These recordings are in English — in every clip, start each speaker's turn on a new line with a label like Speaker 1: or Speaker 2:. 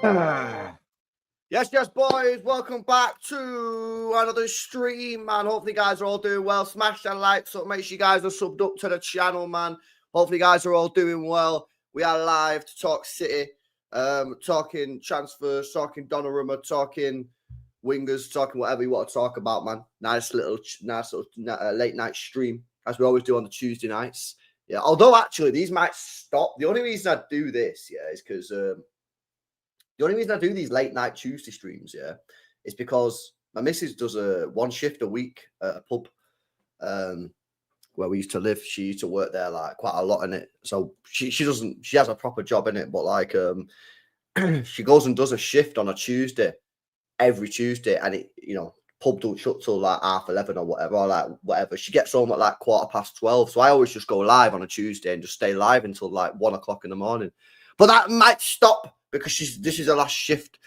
Speaker 1: Yes, boys. Welcome back to another stream, man. Hopefully, you guys are all doing well. Smash that like, so make sure you guys are subbed up to the channel, man. Hopefully, you guys are all doing well. We are live to talk City, talking transfers, talking Donnarumma, talking wingers, talking whatever you want to talk about, man. Nice little late night stream, as we always do on the Tuesday nights. Yeah, although actually these might stop. The only reason I do this, is because the only reason I do these late night Tuesday streams, is because my missus does one shift a week at a pub where we used to live. She used to work there like quite a lot in it. So she has a proper job in it, but like she goes and does a shift on a Tuesday, every Tuesday, and it, pub don't shut till like 11:30 or whatever, or like whatever. She gets home at like 12:15. So I always just go live on a Tuesday and just stay live until like 1:00 in the morning. But that might stop because this is her last shift.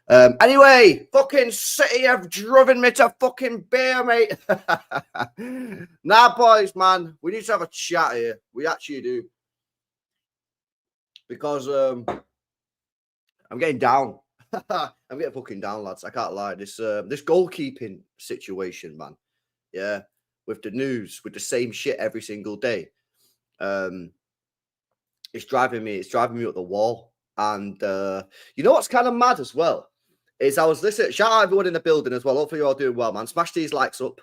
Speaker 1: Anyway, fucking City have driven me to fucking beer, mate. Nah, boys, man, we need to have a chat here. We actually do. Because I'm getting down. I'm getting fucking down, lads. I can't lie. This goalkeeping situation, man. Yeah, with the news, with the same shit every single day. It's driving me up the wall. And you know what's kind of mad as well is I was listening. Shout out everyone in the building as well. Hopefully you're all doing well, man. Smash these likes up.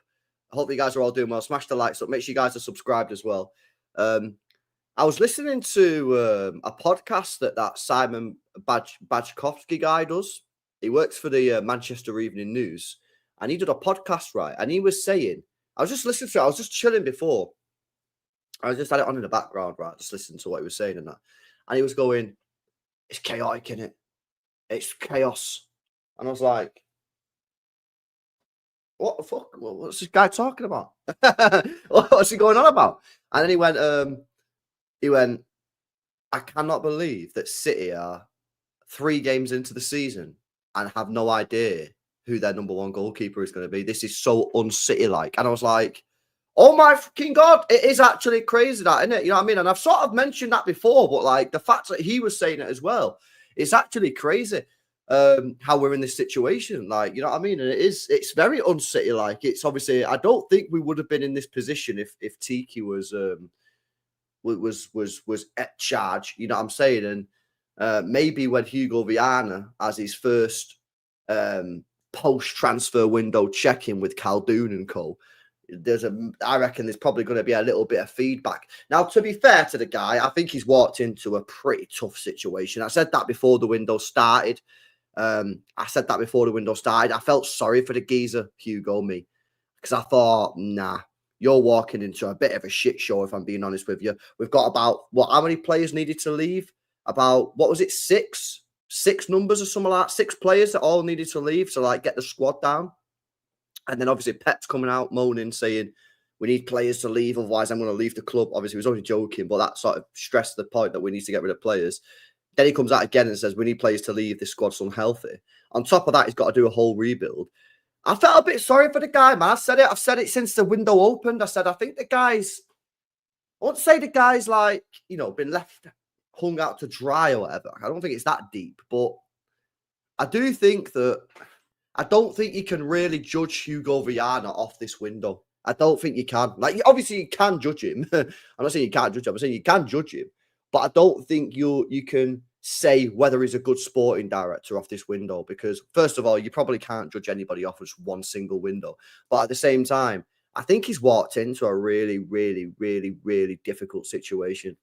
Speaker 1: Hopefully you guys are all doing well. Smash the likes up. Make sure you guys are subscribed as well. I was listening to a podcast that Simon Bajkowski guy does. He works for the Manchester Evening News, and he did a podcast, right? And he was saying, I was just listening to it. I was just chilling before. I just had it on in the background, right? Just listening to what he was saying and that. And he was going, it's chaotic, innit? It's chaos. And I was like, what the fuck? What's this guy talking about? What's he going on about? And then he went, I cannot believe that City are 3 games into the season and have no idea who their number 1 goalkeeper is going to be. This is so un-City-like. And I was like, oh my fucking God, it is actually crazy, that, isn't it? You know what I mean? And I've sort of mentioned that before, but like the fact that he was saying it as well, it's actually crazy how we're in this situation. Like, you know what I mean? And it's very un-City-like. It's obviously, I don't think we would have been in this position if Tiki was at charge, you know what I'm saying? And maybe when Hugo Viana has his first post-transfer window check-in with Khaldoon and co, I reckon there's probably going to be a little bit of feedback. Now, to be fair to the guy, I think he's walked into a pretty tough situation. I said that before the window started. I felt sorry for the geezer, Hugo, me, because I thought, nah, you're walking into a bit of a shit show, if I'm being honest with you. We've got about, how many players needed to leave? About, what was it, 6 numbers or something like that? 6 players that all needed to leave to, like, get the squad down. And then, obviously, Pep's coming out moaning, saying, we need players to leave, otherwise I'm going to leave the club. Obviously, he was only joking, but that sort of stressed the point that we need to get rid of players. Then he comes out again and says, we need players to leave, this squad's unhealthy. On top of that, he's got to do a whole rebuild. I felt a bit sorry for the guy, man. I've said it since the window opened. I said, I think I won't say the guy's like, been left hung out to dry or whatever. I don't think it's that deep, but I do think I don't think you can really judge Hugo Viana off this window. I don't think you can. Like, obviously you can judge him. I'm not saying you can't judge him. I'm saying you can judge him, but I don't think you can say whether he's a good sporting director off this window, because first of all, you probably can't judge anybody off just one single window. But at the same time, I think he's walked into a really, really, really, really difficult situation.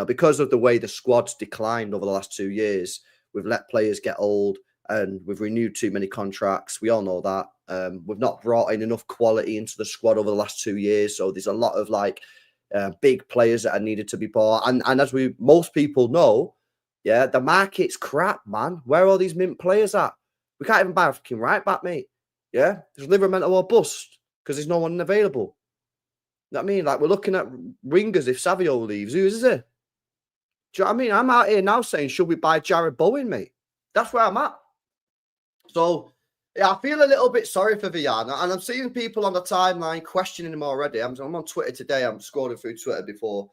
Speaker 1: Because of the way the squad's declined over the last 2 years, we've let players get old and we've renewed too many contracts. We all know that. We've not brought in enough quality into the squad over the last 2 years. So there's a lot of big players that are needed to be bought. And as most people know, yeah, the market's crap, man. Where are all these mint players at? We can't even buy a fucking right back, mate. Yeah, there's Livermore or bust because there's no one available. You know what I mean? Like, we're looking at wingers if Savio leaves. Who is it? Do you know what I mean? I'm out here now saying, should we buy Jared Bowen, mate? That's where I'm at. So, yeah, I feel a little bit sorry for Viana. And I'm seeing people on the timeline questioning him already. I'm on Twitter today. I'm scrolling through Twitter before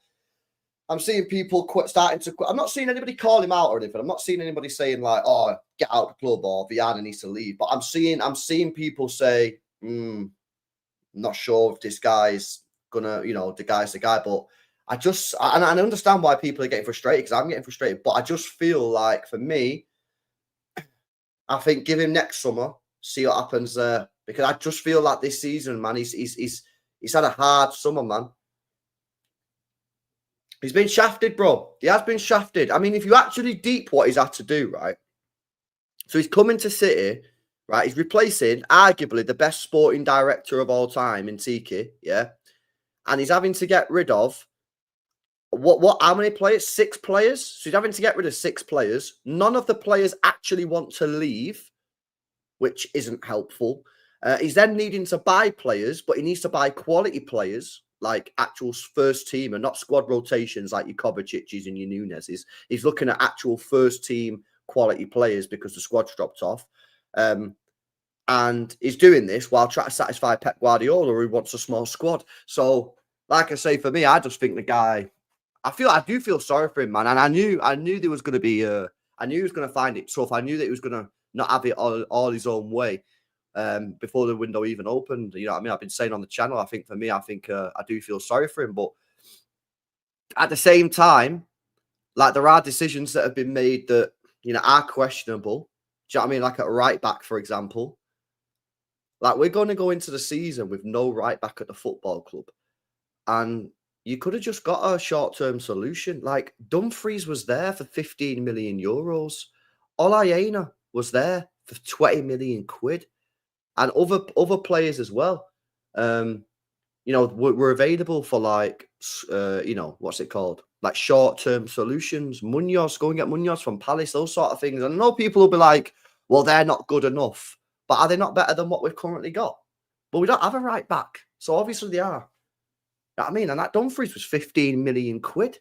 Speaker 1: I'm seeing people starting to quit. I'm not seeing anybody call him out or anything. I'm not seeing anybody saying like, "Oh, get out of the club" or "Viana needs to leave." But I'm seeing people say, "Not sure if this guy's gonna, the guy's the guy." But and I understand why people are getting frustrated because I'm getting frustrated. But I just feel like for me, I think give him next summer, see what happens there. Because I just feel like this season, man, he's had a hard summer, man. He's been shafted, bro. He has been shafted. I mean, if you actually deep what he's had to do, right? So he's coming to City, right? He's replacing arguably the best sporting director of all time in Tiki, yeah? And he's having to get rid of how many players? 6 players. So he's having to get rid of 6 players. None of the players actually want to leave, which isn't helpful. He's then needing to buy players, but he needs to buy quality players, like actual first team and not squad rotations like your Kovacic's and your Nunez's. He's looking at actual first team quality players because the squad's dropped off. And he's doing this while trying to satisfy Pep Guardiola, who wants a small squad. So, like I say, for me, I just think the guy, I do feel sorry for him, man. And I knew there was going to be, I knew he was going to find it tough. I knew that he was going to not have it all his own way before the window even opened. You know what I mean? I've been saying on the channel, I think I do feel sorry for him. But at the same time, like there are decisions that have been made that, are questionable. Do you know what I mean? Like at a right back, for example. Like we're going to go into the season with no right back at the football club. And you could have just got a short-term solution. Like Dumfries was there for 15 million euros. Olayena was there for 20 million quid. And other players as well. Were available for like, what's it called? Like short-term solutions. Munoz, go and get Munoz from Palace, those sort of things. And I know people will be like, well, they're not good enough. But are they not better than what we've currently got? But we don't have a right back. So obviously they are. You know what I mean? And that Dumfries was 15 million quid.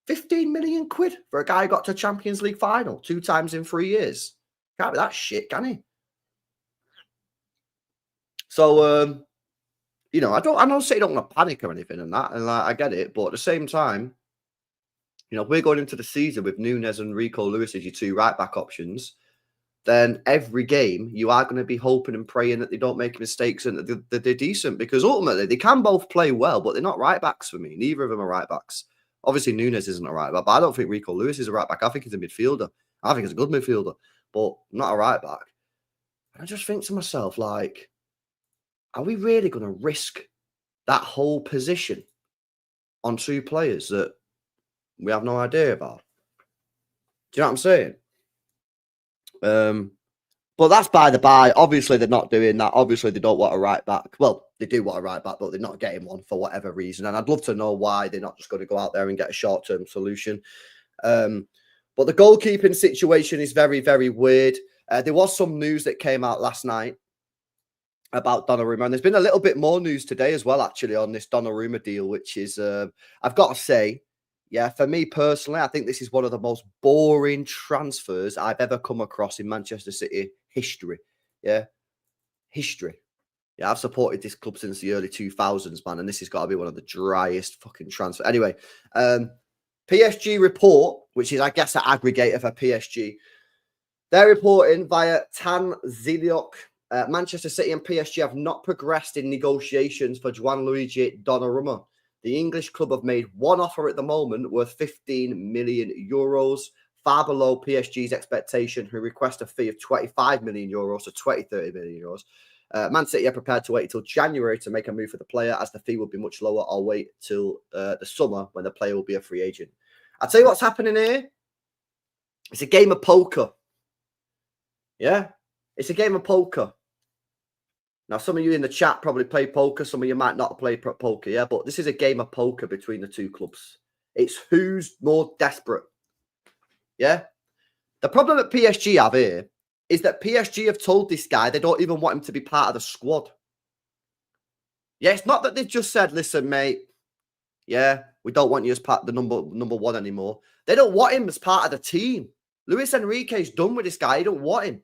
Speaker 1: 15 million quid for a guy who got to Champions League final 2 times in 3 years. Can't be that shit, can he? So, I don't say you don't want to panic or anything and that. And like, I get it. But at the same time, we're going into the season with Nunez and Rico Lewis as your 2 right back options. Then every game you are going to be hoping and praying that they don't make mistakes and that they're decent, because ultimately they can both play well, but they're not right backs for me. Neither of them are right backs. Obviously, Nunez isn't a right back, but I don't think Rico Lewis is a right back. I think he's a midfielder. I think he's a good midfielder, but not a right back. And I just think to myself, like, are we really going to risk that whole position on 2 players that we have no idea about? Do you know what I'm saying? But that's by the by. Obviously, they're not doing that. Obviously, they don't want a right back. Well, they do want a right back, but they're not getting one for whatever reason. And I'd love to know why they're not just going to go out there and get a short-term solution. But the goalkeeping situation is very, very weird. There was some news that came out last night about Donnarumma. And there's been a little bit more news today as well, actually, on this Donnarumma deal, which is, I've got to say, yeah, for me personally, I think this is one of the most boring transfers I've ever come across in Manchester City history. Yeah, history. Yeah, I've supported this club since the early 2000s, man, and this has got to be one of the driest fucking transfers. Anyway, PSG report, which is, I guess, an aggregator for PSG. They're reporting via Tan Ziliok, Manchester City and PSG have not progressed in negotiations for Gianluigi Donnarumma. The English club have made one offer at the moment worth 15 million euros, far below PSG's expectation, who request a fee of 25 million euros to 30 million euros. Man City are prepared to wait until January to make a move for the player, as the fee will be much lower, or wait till the summer when the player will be a free agent. I'll tell you what's happening here. It's a game of poker. Yeah, it's a game of poker. Now, some of you in the chat probably play poker. Some of you might not play poker, yeah? But this is a game of poker between the 2 clubs. It's who's more desperate, yeah? The problem that PSG have here is that PSG have told this guy they don't even want him to be part of the squad. Yeah, it's not that they've just said, listen, mate, yeah, we don't want you as part of the number 1 anymore. They don't want him as part of the team. Luis Enrique's done with this guy. He don't want him.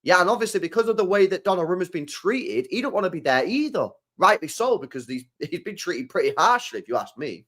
Speaker 1: Yeah, and obviously because of the way that Donnarumma's been treated, he don't want to be there either. Rightly so, because he's been treated pretty harshly, if you ask me.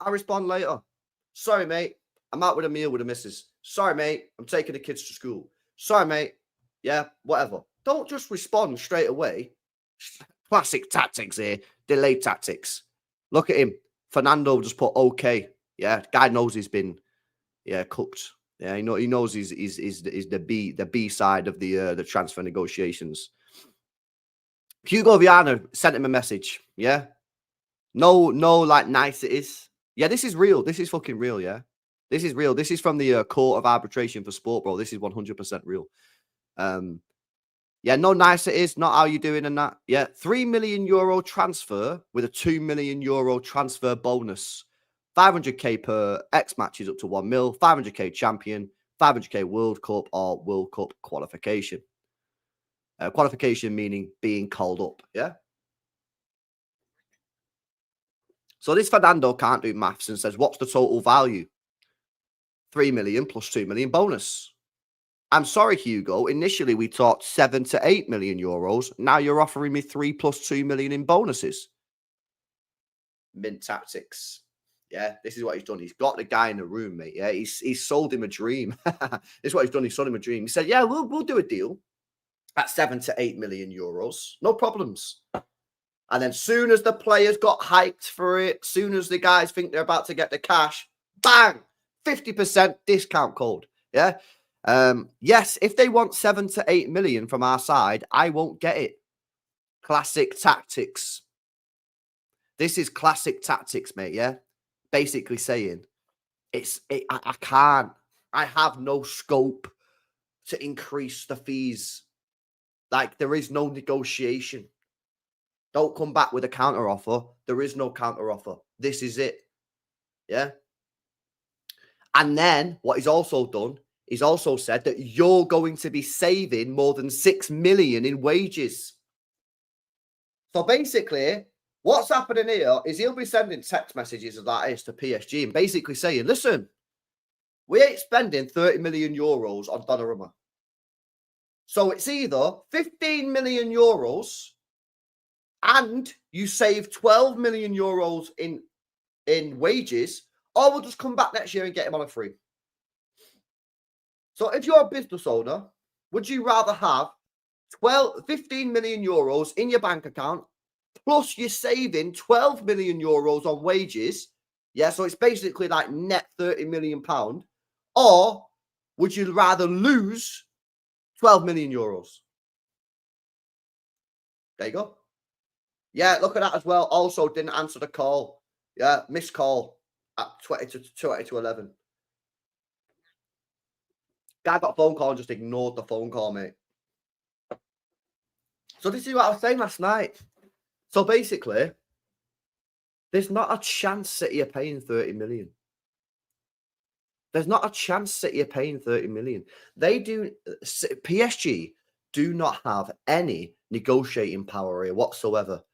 Speaker 1: I'll respond later. Sorry, mate. I'm out with a meal with the missus. Sorry, mate. I'm taking the kids to school. Sorry, mate. Yeah, whatever. Don't just respond straight away. Classic tactics here. Delay tactics. Look at him. Fernando just put okay. Yeah, guy knows he's been cooked. Yeah, he knows he's the B side of the transfer negotiations. Hugo Viana sent him a message. Yeah. No, like nice it is. Yeah, this is real. This is fucking real, yeah. This is real. This is from the Court of Arbitration for Sport, bro. This is 100% real. Yeah, no nice it is. Not how you doing and that. Yeah, €3 million transfer with a €2 million transfer bonus. 500k per X matches up to 1 mil. 500k champion. 500k World Cup or World Cup qualification. Qualification meaning being called up, yeah? So this Fernando can't do maths and says, what's the total value? 3 million plus 2 million bonus. I'm sorry, Hugo. Initially, we talked 7 to 8 million euros. Now you're offering me 3 plus 2 million in bonuses. Mint tactics. Yeah, this is what he's done. He's got the guy in the room, mate. Yeah, he's sold him a dream. This is what he's done. He sold him a dream. He said, yeah, we'll do a deal at 7 to 8 million euros. No problems. And then soon as the players got hyped for it, soon as the guys think they're about to get the cash, bang, 50% discount code. Yeah. Yes, if they want 7 to 8 million from our side, I won't get it. Classic tactics. This is classic tactics, mate. Yeah. Basically saying I can't. I have no scope to increase the fees. Like there is no negotiation. Don't come back with a counter offer. There is no counter offer. This is it. Yeah. And then what he's also done, he's also said that you're going to be saving more than 6 million in wages. So basically, what's happening here is he'll be sending text messages like this to PSG and basically saying, listen, we ain't spending 30 million euros on Donnarumma. So it's either 15 million euros and you save 12 million euros in wages, or we'll just come back next year and get him on a free. So if you're a business owner, would you rather have 15 million euros in your bank account, plus you're saving 12 million euros on wages? Yeah, so it's basically like net 30 million pound. Or would you rather lose 12 million euros? There you go. Yeah, look at that as well. Also didn't answer the call. Yeah, missed call at 20 to 11. Guy got a phone call and just ignored the phone call, mate. So this is what I was saying last night. So basically, there's not a chance City are paying 30 million. There's not a chance City are paying 30 million. PSG do not have any negotiating power here whatsoever.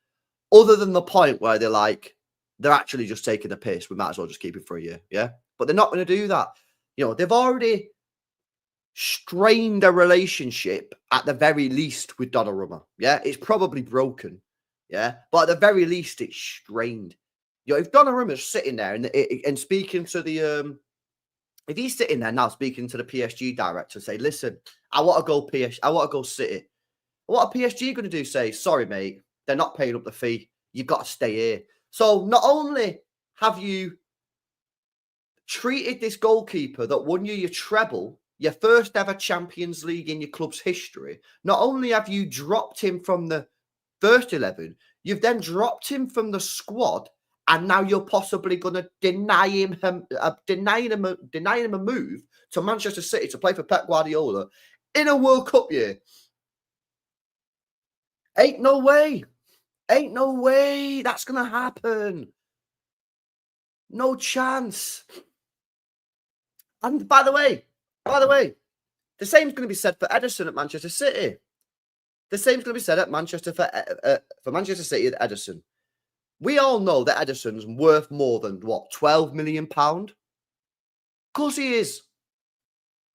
Speaker 1: Other than the point where they're actually just taking the piss. We might as well just keep it for a year. Yeah. But they're not going to do that. You know, they've already strained a relationship at the very least with Donnarumma. Yeah. It's probably broken. Yeah. But at the very least, it's strained. You know, if Donnarumma's sitting there and speaking to the, if he's sitting there now speaking to the PSG director, say, listen, I want to go PSG. I want to go City. What are PSG going to do? Say, sorry, mate. They're not paying up the fee. You've got to stay here. So not only have you treated this goalkeeper that won you your treble, your first ever Champions League in your club's history, not only have you dropped him from the first 11, you've then dropped him from the squad, and now you're possibly going to deny him a move to Manchester City to play for Pep Guardiola in a World Cup year. Ain't no way. Ain't no way that's going to happen. No chance. And by the way, the same's going to be said for Ederson at Manchester City. The same's going to be said at Manchester for Manchester City at Ederson. We all know that Ederson's worth more than, what, £12 million? Of course he is.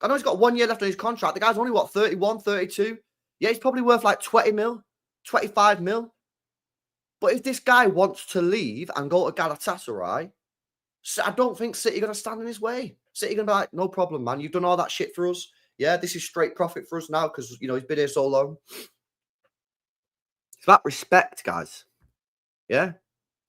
Speaker 1: I know he's got 1 year left on his contract. The guy's only, what, 31, 32? Yeah, he's probably worth like 20 mil, 25 mil. But if this guy wants to leave and go to Galatasaray, So I don't think City are going to stand in his way. City are going to be like, no problem, man. You've done all that shit for us. Yeah, this is straight profit for us now because, you know, he's been here so long. It's about respect, guys. Yeah.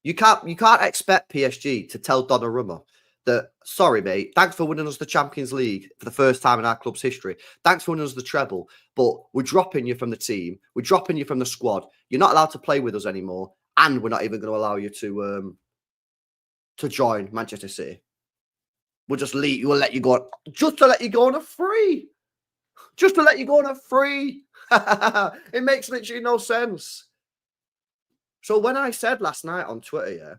Speaker 1: You can't expect PSG to tell Donnarumma that, sorry, mate, thanks for winning us the Champions League for the first time in our club's history. Thanks for winning us the treble, but we're dropping you from the team. We're dropping you from the squad. You're not allowed to play with us anymore, and we're not even going to allow you to join Manchester City. We'll just leave. We'll let you go on, just to let you go on a free. Just to let you go on a free. It makes literally no sense. So when I said last night on Twitter, yeah,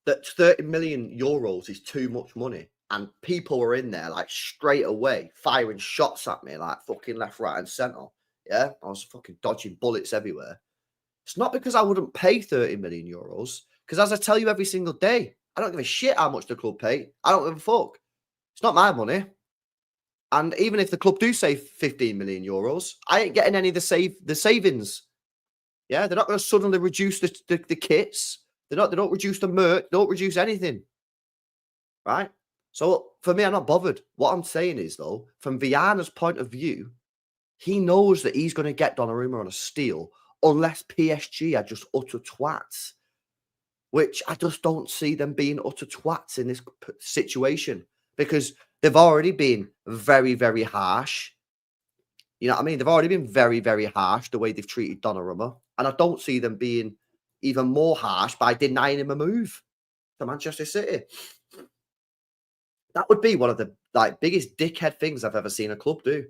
Speaker 1: that 30 million euros is too much money, and people were in there like straight away firing shots at me like fucking left, right, and centre. Yeah, I was fucking dodging bullets everywhere. It's not because I wouldn't pay 30 million euros, because as I tell you every single day, I don't give a shit how much the club pay. I don't give a fuck. It's not my money. And even if the club do save 15 million euros, I ain't getting any of the savings. Yeah, they're not going to suddenly reduce the kits. They don't reduce the merch. Don't reduce anything. Right? So for me, I'm not bothered. What I'm saying is, though, from Viana's point of view, he knows that he's going to get Donnarumma on a steal unless PSG are just utter twats, which I just don't see them being utter twats in this situation because they've already been very, very harsh. You know what I mean? They've already been very, very harsh the way they've treated Donnarumma. And I don't see them being even more harsh by denying him a move to Manchester City. That would be one of the biggest dickhead things I've ever seen a club do.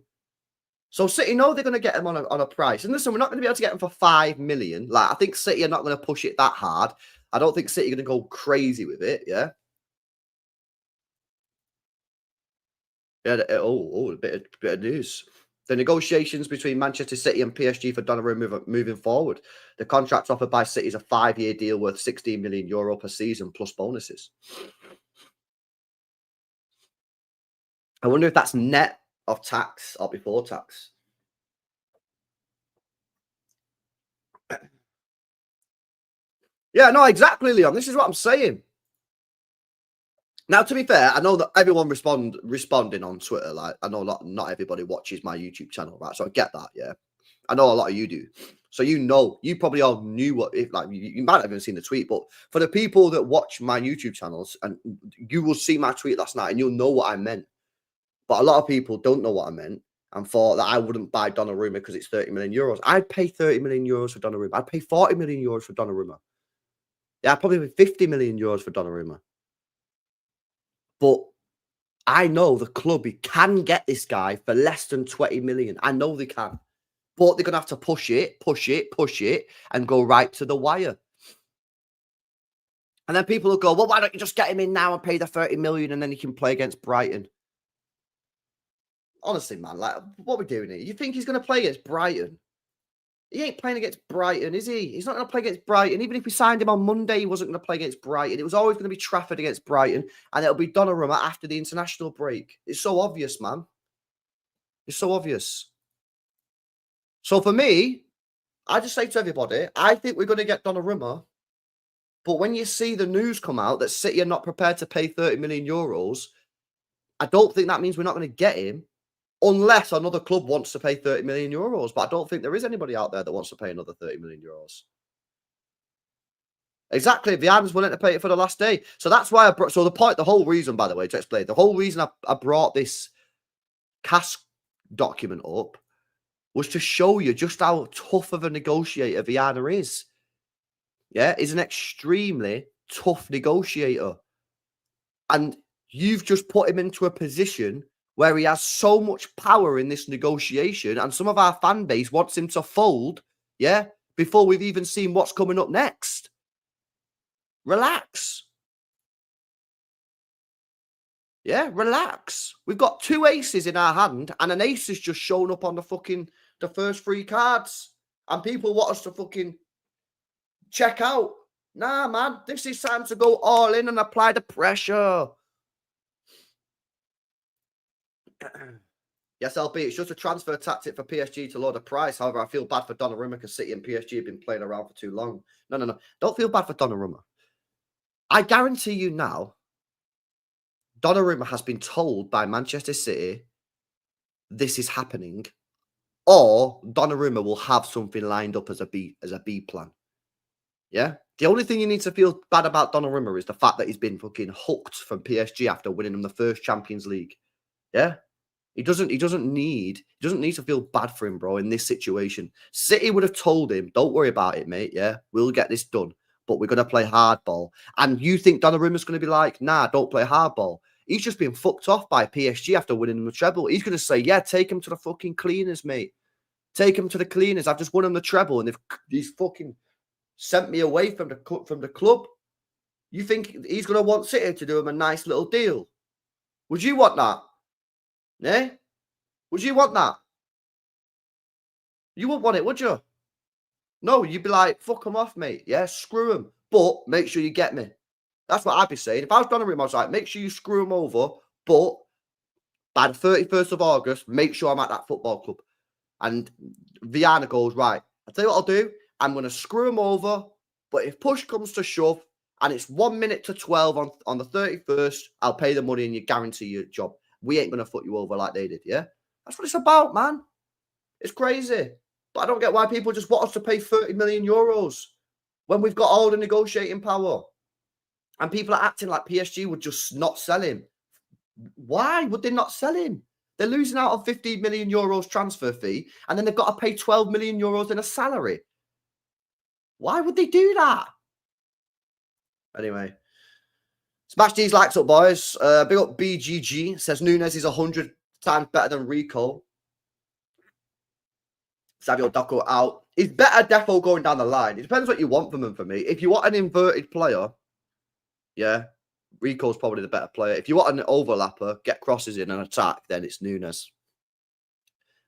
Speaker 1: So City know they're going to get him on a price. And listen, we're not going to be able to get him for 5 million. Like, I think City are not going to push it that hard. I don't think City are going to go crazy with it, yeah? Yeah, a bit of news. The negotiations between Manchester City and PSG for Donnarumma moving forward. The contract offered by City is a 5-year deal worth 16 million euro per season plus bonuses. I wonder if that's net of tax or before tax. Yeah, no, exactly, Leon. This is what I'm saying. Now, to be fair, I know that everyone responding on Twitter. Like, I know not everybody watches my YouTube channel, right? So I get that, yeah. I know a lot of you do. So you probably all knew what, if like you might have even seen the tweet, but for the people that watch my YouTube channels, and you will see my tweet last night and you'll know what I meant. But a lot of people don't know what I meant and thought that I wouldn't buy Donnarumma because it's 30 million euros. I'd pay 30 million euros for Donnarumma. I'd pay 40 million euros for Donnarumma. Yeah, I'd probably pay 50 million euros for Donnarumma. But I know the club can get this guy for less than 20 million. I know they can. But they're going to have to push it, and go right to the wire. And then people will go, well, why don't you just get him in now and pay the 30 million and then he can play against Brighton? Honestly, man, like, what are we doing here? You think he's going to play against Brighton? He ain't playing against Brighton, is he? He's not going to play against Brighton. Even if we signed him on Monday, he wasn't going to play against Brighton. It was always going to be Trafford against Brighton, and it'll be Donnarumma after the international break. It's so obvious, man. It's so obvious. So for me, I just say to everybody, I think we're going to get Donnarumma. But when you see the news come out that City are not prepared to pay 30 million euros, I don't think that means we're not going to get him unless another club wants to pay 30 million euros. But I don't think there is anybody out there that wants to pay another 30 million euros. Exactly. Viana's willing to pay it for the last day. So that's why the whole reason, by the way, to explain, the whole reason I brought this CAS document up was to show you just how tough of a negotiator Viana is. Yeah, he's an extremely tough negotiator. And you've just put him into a position where he has so much power in this negotiation, and some of our fan base wants him to fold, yeah, before we've even seen what's coming up next. Relax. Yeah, relax. We've got 2 aces in our hand, and an ace has just shown up on the first 3 cards. And people want us to fucking check out. Nah, man, this is time to go all in and apply the pressure. Yes, LB, it's just a transfer tactic for PSG to lower the price. However, I feel bad for Donnarumma because City and PSG have been playing around for too long. No. Don't feel bad for Donnarumma. I guarantee you now, Donnarumma has been told by Manchester City this is happening, or Donnarumma will have something lined up as a B plan. Yeah. The only thing you need to feel bad about Donnarumma is the fact that he's been fucking hooked from PSG after winning them the first Champions League. Yeah. He doesn't need to feel bad for him, bro, in this situation. City would have told him, don't worry about it, mate. Yeah. We'll get this done. But we're gonna play hardball. And you think Donnarumma's gonna be like, nah, don't play hardball. He's just been fucked off by PSG after winning the treble. He's gonna say, yeah, take him to the fucking cleaners, mate. Take him to the cleaners. I've just won him the treble, and he's fucking sent me away from the club. You think he's going to want City to do him a nice little deal? Would you want that? Yeah? Would you want that? You wouldn't want it, would you? No, you'd be like, fuck him off, mate. Yeah, screw him. But make sure you get me. That's what I'd be saying. If I was Donnarumma, I was like, make sure you screw him over, but by the 31st of August, make sure I'm at that football club. And Viana goes, right, I'll tell you what I'll do. I'm going to screw him over, but if push comes to shove and it's 1 minute to 12 on the 31st, I'll pay the money and you guarantee your job. We ain't going to fuck you over like they did, yeah? That's what it's about, man. It's crazy. But I don't get why people just want us to pay 30 million euros when we've got all the negotiating power. And people are acting like PSG would just not sell him. Why would they not sell him? They're losing out on 15 million euros transfer fee, and then they've got to pay 12 million euros in a salary. Why would they do that? Anyway, smash these likes up, boys. Big up BGG. Says Nunes is 100 times better than Rico. Savio Doco out. He's better defo going down the line. It depends what you want from him for me. If you want an inverted player, yeah, Rico's probably the better player. If you want an overlapper, get crosses in and attack, then it's Nunes.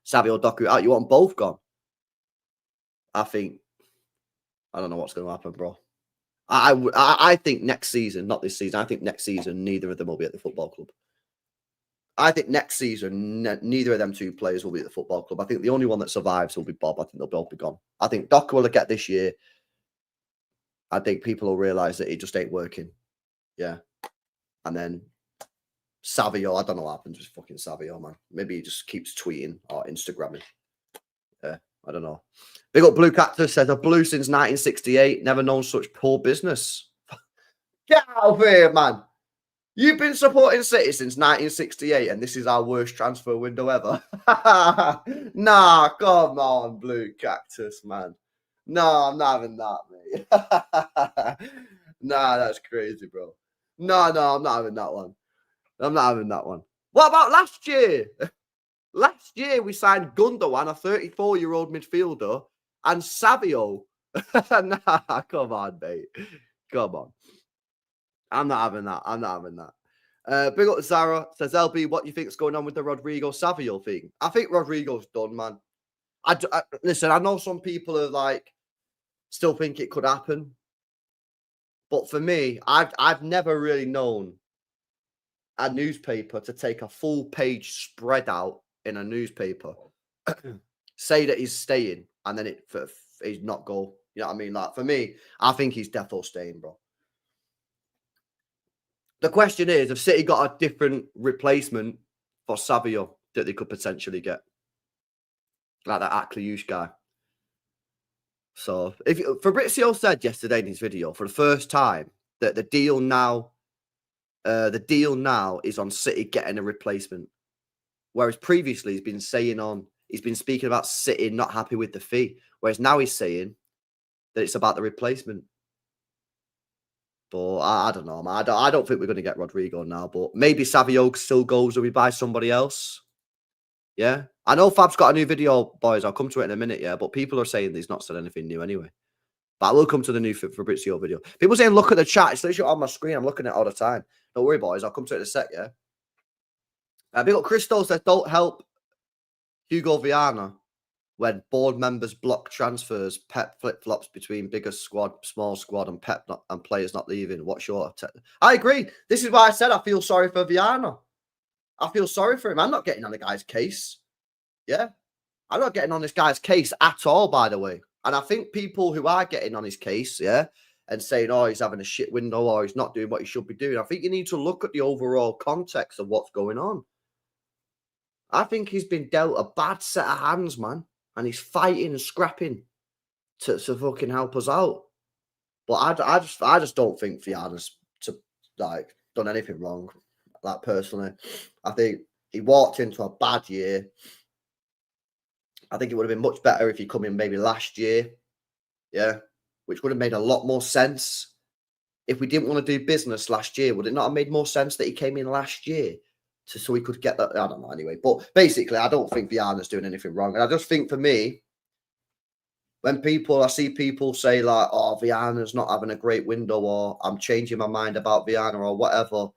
Speaker 1: Savio Doku out. You want both gone? I don't know what's going to happen, bro. I think next season, not this season, I think next season, neither of them will be at the football club. I think next season, neither of them two players will be at the football club. I think the only one that survives will be Bob. I think they'll both be gone. I think Doku will get this year. I think people will realise that it just ain't working. Yeah. And then Savio, I don't know what happens with fucking Savio, man. Maybe he just keeps tweeting or Instagramming. Yeah, I don't know. Big up Blue Cactus says, a blue since 1968. Never known such poor business. Get out of here, man. You've been supporting City since 1968, and this is our worst transfer window ever. Nah, come on, Blue Cactus, man. No, I'm not having that, mate. Nah, that's crazy, bro. No, I'm not having that one. I'm not having that one. What about last year? Last year, we signed Gundogan, a 34-year-old midfielder, and Savio. Nah, come on, mate. Come on. I'm not having that. I'm not having that. Big up Zara says, LB, what do you think is going on with the Rodrigo Savio thing? I think Rodrigo's done, man. Listen, I know some people are like, still think it could happen. But for me, I've never really known a newspaper to take a full page spread out in a newspaper, say that he's staying, and then he's not go. You know what I mean? Like, for me, I think he's definitely staying, bro. The question is, have City got a different replacement for Savio that they could potentially get? Like that Akliush guy. So, Fabrizio said yesterday in his video, for the first time, that the deal now is on City getting a replacement. Whereas previously he's been speaking about City not happy with the fee. Whereas now he's saying that it's about the replacement. But I don't know, man. I don't think we're going to get Rodrigo now. But maybe Savio still goes or we buy somebody else. Yeah. I know Fab's got a new video, boys. I'll come to it in a minute, yeah. But people are saying that he's not said anything new anyway. But I will come to the new Fabrizio video. People saying, look at the chat. It's literally on my screen. I'm looking at it all the time. Don't worry, boys. I'll come to it in a sec, yeah. Big up Crystal says, don't help Hugo Viana when board members block transfers. Pep flip-flops between bigger squad, small squad, and Pep and players not leaving. What's your... I agree. This is why I said I feel sorry for Viana. I feel sorry for him. I'm not getting on the guy's case. Yeah. I'm not getting on this guy's case at all, by the way. And I think people who are getting on his case, yeah, and saying, oh, he's having a shit window or he's not doing what he should be doing. I think you need to look at the overall context of what's going on. I think he's been dealt a bad set of hands, man. And he's fighting and scrapping to fucking help us out. But I just don't think Viana's done anything wrong. Like, personally, I think he walked into a bad year. I think it would have been much better if he come in maybe last year. Yeah. Which would have made a lot more sense. If we didn't want to do business last year, would it not have made more sense that he came in last year so he could get that? I don't know anyway. But basically, I don't think Viana's doing anything wrong. And I just think for me, when I see people say like, oh, Viana's not having a great window, or I'm changing my mind about Viana or whatever.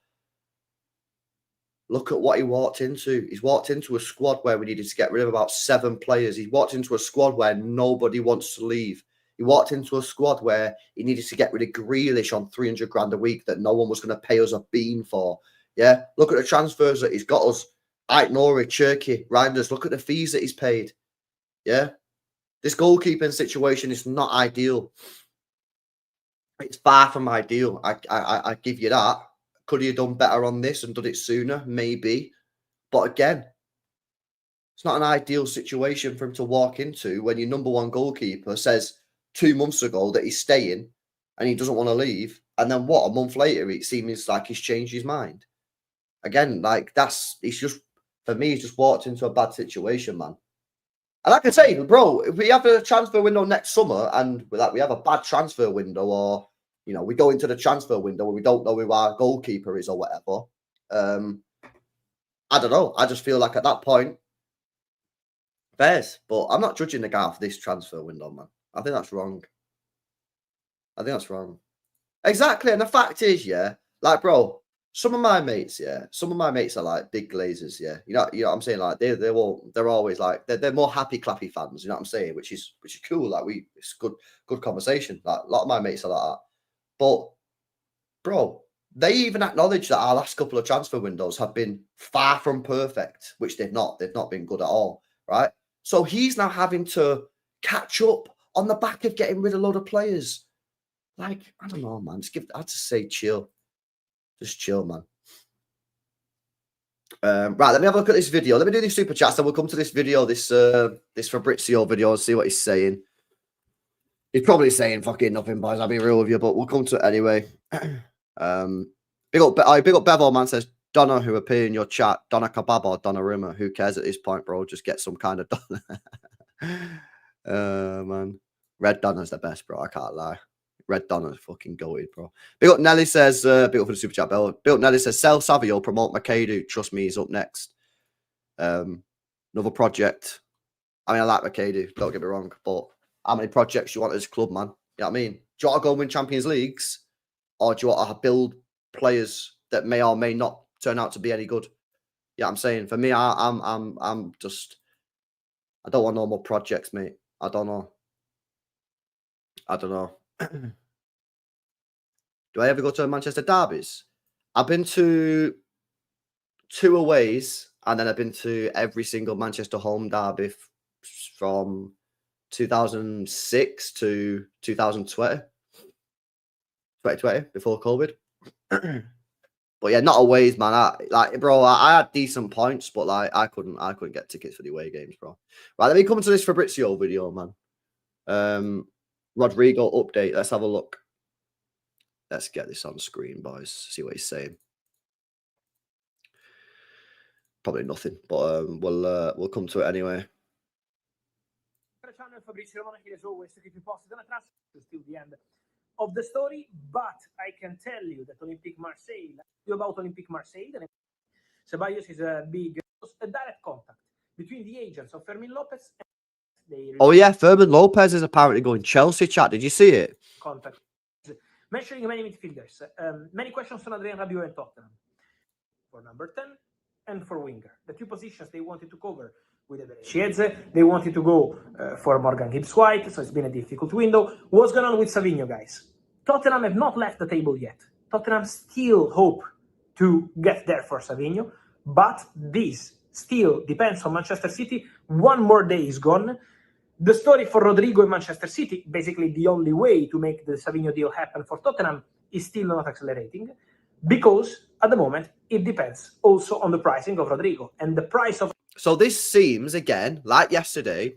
Speaker 1: Look at what he walked into. He's walked into a squad where we needed to get rid of about 7 players. He walked into a squad where nobody wants to leave. He walked into a squad where he needed to get rid of Grealish on 300 grand a week that no one was going to pay us a bean for. Yeah, look at the transfers that he's got us. Aït-Nouri, Cherki, Reinders. Look at the fees that he's paid. Yeah, this goalkeeping situation is not ideal. It's far from ideal. I give you that. Could he have done better on this and done it sooner? Maybe. But again, it's not an ideal situation for him to walk into when your number one goalkeeper says 2 months ago that he's staying and he doesn't want to leave. And then what? A month later, it seems like he's changed his mind. Again, like he's just, for me, he's just walked into a bad situation, man. And like I say, bro, if we have a transfer window next summer and we have a bad transfer window, or, you know, we go into the transfer window where we don't know who our goalkeeper is or whatever, I don't know. I just feel like at that point, fair. But I'm not judging the guy off this transfer window, man. I think that's wrong. Exactly. And the fact is, yeah, like, bro, some of my mates are like big glazers, yeah. You know what I'm saying? Like they're always like they're more happy clappy fans, you know what I'm saying? Which is cool. Like it's good conversation. Like a lot of my mates are like that. But bro, they even acknowledge that our last couple of transfer windows have been far from perfect, which they've not. They've not been good at all, right? So he's now having to catch up on the back of getting rid of a load of players. Like, I don't know, man. I'd just say chill. Just chill, man. Right, let me have a look at this video. Let me do these super chats, and we'll come to this video, this Fabrizio video, and see what he's saying. He's probably saying fucking nothing, boys. I'll be real with you, but we'll come to it anyway. Big up Bevel, man, says, Donna, who appear in your chat, Donna Kebab or Donnarumma. Who cares at this point, bro? Just get some kind of Donna. Man. Red Donna's the best, bro. I can't lie. Red Donna's fucking goated, bro. Big up Nelly says, big up for the super chat, Bell. Big up Nelly says, sell Savio, promote Makadu. Trust me, he's up next. Another project. I mean, I like Makadu, don't get me wrong, but how many projects you want as a club, man? You know what I mean? Do you want to go and win Champions Leagues? Or do you want to build players that may or may not turn out to be any good? Yeah, I'm saying, for me, I'm just, I don't want no more projects, mate. I don't know. Do I ever go to Manchester derbies? I've been to 2 aways, and then I've been to every single Manchester home derby from 2006 to 2020. 2020, before COVID. But yeah, not aways, man. I had decent points, but like I couldn't get tickets for the away games, bro. Right, let me come to this Fabrizio video, man. Rodrigo update. Let's have a look. Let's get this on screen, boys. See what he's saying. Probably nothing, but we'll come to it anyway.
Speaker 2: Channel Fabrizio Romano here as always to keep you posted on a transfer till the end of the story. But I can tell you that Olympique Marseille, Ceballos is a direct contact between the agents of Fermin Lopez and
Speaker 1: oh yeah, Fermin Lopez is apparently going Chelsea, chat. Did you see it?
Speaker 2: Contact. Mentioning many midfielders. Many questions on Adrien Rabiot and Tottenham. For number 10 and for winger. The 2 positions they wanted to cover with Chieze. They wanted to go for Morgan Gibbs-White, so it's been a difficult window. What's going on with Savinho, guys? Tottenham have not left the table yet. Tottenham still hope to get there for Savinho, but this still depends on Manchester City. 1 more day is gone. The story for Rodrigo in Manchester City, basically the only way to make the Savinho deal happen for Tottenham, is still not accelerating, because at the moment it depends also on the pricing of Rodrigo and the price of.
Speaker 1: So this seems, again, like yesterday,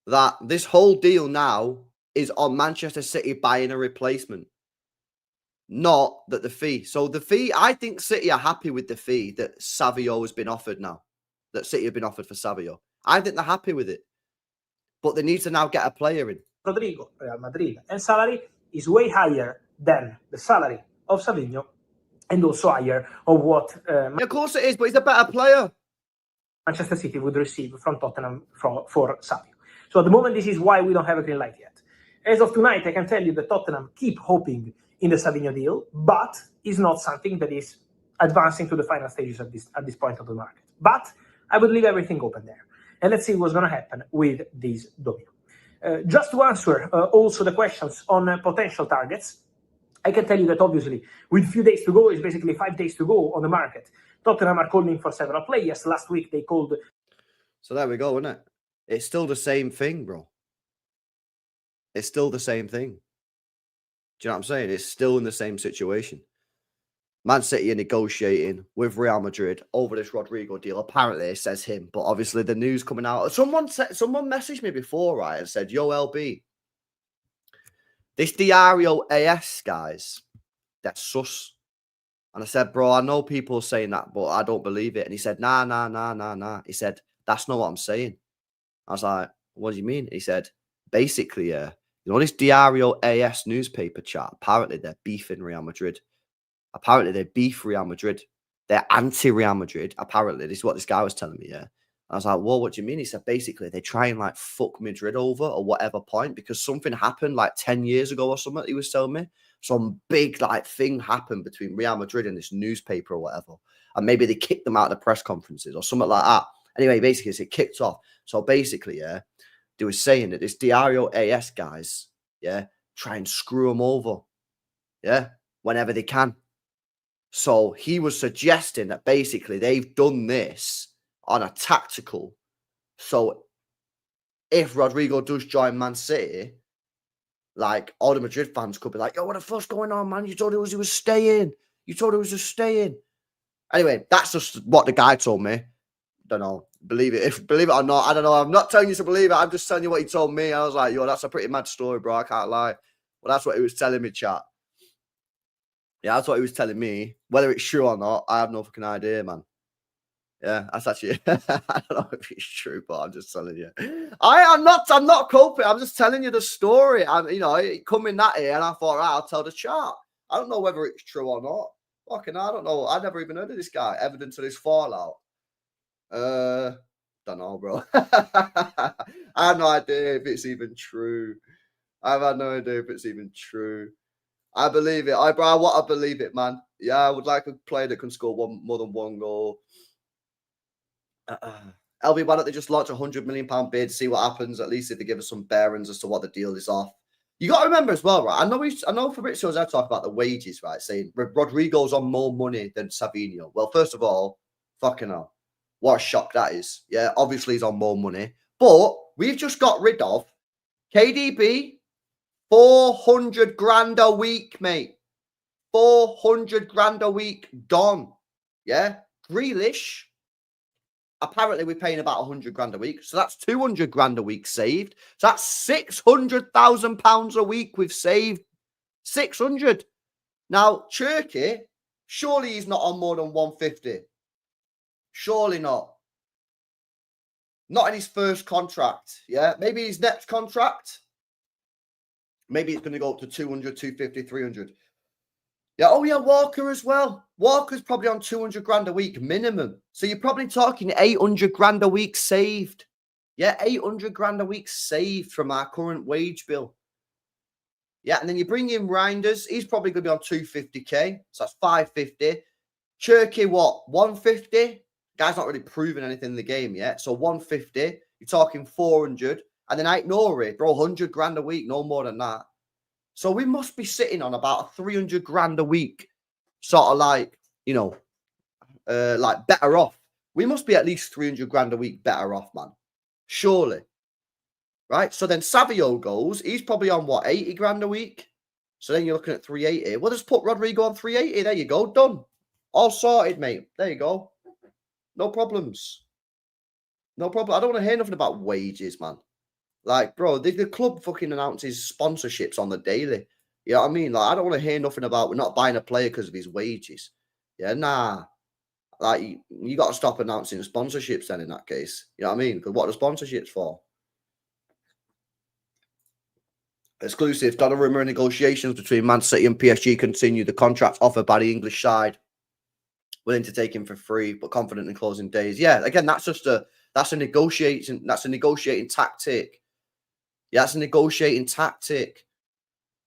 Speaker 1: that this whole deal now is on Manchester City buying a replacement, not that the fee. So the fee, I think City are happy with the fee that Savio has been offered now, that City have been offered for Savio. I think they're happy with it, but they need to now get a player in.
Speaker 2: Rodrigo, Real Madrid, and salary is way higher than the salary of Savinho, and also higher of what
Speaker 1: Of course it is, but he's a better player.
Speaker 2: Manchester City would receive from Tottenham for Savio. So at the moment, this is why we don't have a green light yet. As of tonight, I can tell you that Tottenham keep hoping in the Savinho deal, but is not something that is advancing to the final stages at this point of the market. But I would leave everything open there. And let's see what's going to happen with this domino. Just to answer also the questions on potential targets, I can tell you that obviously with few days to go, it's basically 5 days to go on the market. Tottenham are calling for several players. Last week they called.
Speaker 1: So there we go, isn't it? It's still the same thing, bro. It's still the same thing. Do you know what I'm saying? It's still in the same situation. Man City are negotiating with Real Madrid over this Rodrigo deal. Apparently, it says him, but obviously the news coming out. Someone messaged me before, right, and said, "Yo, LB, this Diario AS guys, that's sus." And I said, "Bro, I know people saying that, but I don't believe it." And he said, "Nah. He said, "That's not what I'm saying." I was like, "What do you mean?" He said, "Basically, you know, this Diario AS newspaper chat, apparently they're beefing Real Madrid. Apparently they beef Real Madrid. They're anti-Real Madrid. Apparently, this is what this guy was telling me, yeah." I was like, "Whoa, what do you mean?" He said, "Basically, they try and like fuck Madrid over or whatever point because something happened like 10 years ago or something," he was telling me. Some big like thing happened between Real Madrid and this newspaper or whatever. And maybe they kicked them out of the press conferences or something like that. Anyway, basically, it kicked off. So basically, yeah, they were saying that this Diario AS guys, yeah, try and screw them over, yeah, whenever they can. So he was suggesting that basically they've done this on a tactical. So if Rodrigo does join Man City, like all the Madrid fans could be like, "Yo, what the fuck's going on, man? You told us he was staying. You told us he was staying." Anyway, that's just what the guy told me. Don't know. Believe it or not, I don't know. I'm not telling you to believe it. I'm just telling you what he told me. I was like, "Yo, that's a pretty mad story, bro. I can't lie." Well, that's what he was telling me, chat. Yeah, that's what he was telling me. Whether it's true or not, I have no fucking idea, man. Yeah, that's actually I don't know if it's true, but I'm just telling you. I'm not coping. I'm just telling you the story. I'm, you know, it come in that here, and I thought, right, I'll tell the chat. I don't know whether it's true or not. Fucking, I don't know. I never even heard of this guy. Evidence of this fallout. Don't know, bro. I have no idea if it's even true. I've had no idea if it's even true. I believe it. I want to believe it, man. Yeah, I would like a player that can score more than one goal. LB, why don't they just launch £100 million bid, see what happens? At least if they give us some bearings as to what the deal is off. You got to remember as well, right? I know Fabrizio's had talk about the wages, right? Saying Rodrigo's on more money than Savinho. Well, first of all, fucking hell. What a shock that is. Yeah, obviously he's on more money. But we've just got rid of KDB, 400 grand a week, mate. 400 grand a week done. Yeah. Grealish, apparently we're paying about 100 grand a week. So that's 200 grand a week saved. So that's £600,000 a week we've saved. 600. Now, Turkey, surely he's not on more than 150. Surely not. Not in his first contract. Yeah. Maybe his next contract. Maybe it's going to go up to 200, 250, 300. Yeah. Oh, yeah. Walker as well. Walker's probably on 200 grand a week minimum. So you're probably talking 800 grand a week saved. Yeah. 800 grand a week saved from our current wage bill. Yeah. And then you bring in Reinders. He's probably going to be on 250k. So that's 550. Cherky, what? 150? Guy's not really proven anything in the game yet. So 150. You're talking 400. And then Aït-Nouri, bro, 100 grand a week. No more than that. So we must be sitting on about 300 grand a week, sort of like, you know, like better off. We must be at least 300 grand a week better off, man. Surely. right? So then Savio goes. He's probably on what, 80 grand a week? So then you're looking at 380. Well, just put Rodrigo on 380. There you go. Done. All sorted, mate. There you go. No problems. No problem. I don't want to hear nothing about wages, man. Like, bro, the club fucking announces sponsorships on the daily. You know what I mean? Like, I don't want to hear nothing about we're not buying a player because of his wages. Yeah, nah. Like, you got to stop announcing sponsorships then in that case. You know what I mean? Because what are the sponsorships for? Exclusive. Donnarumma and negotiations between Man City and PSG continue. The contract offered by the English side. Willing to take him for free, but confident in closing days. Yeah, again, that's a negotiating tactic. Yeah, that's a negotiating tactic.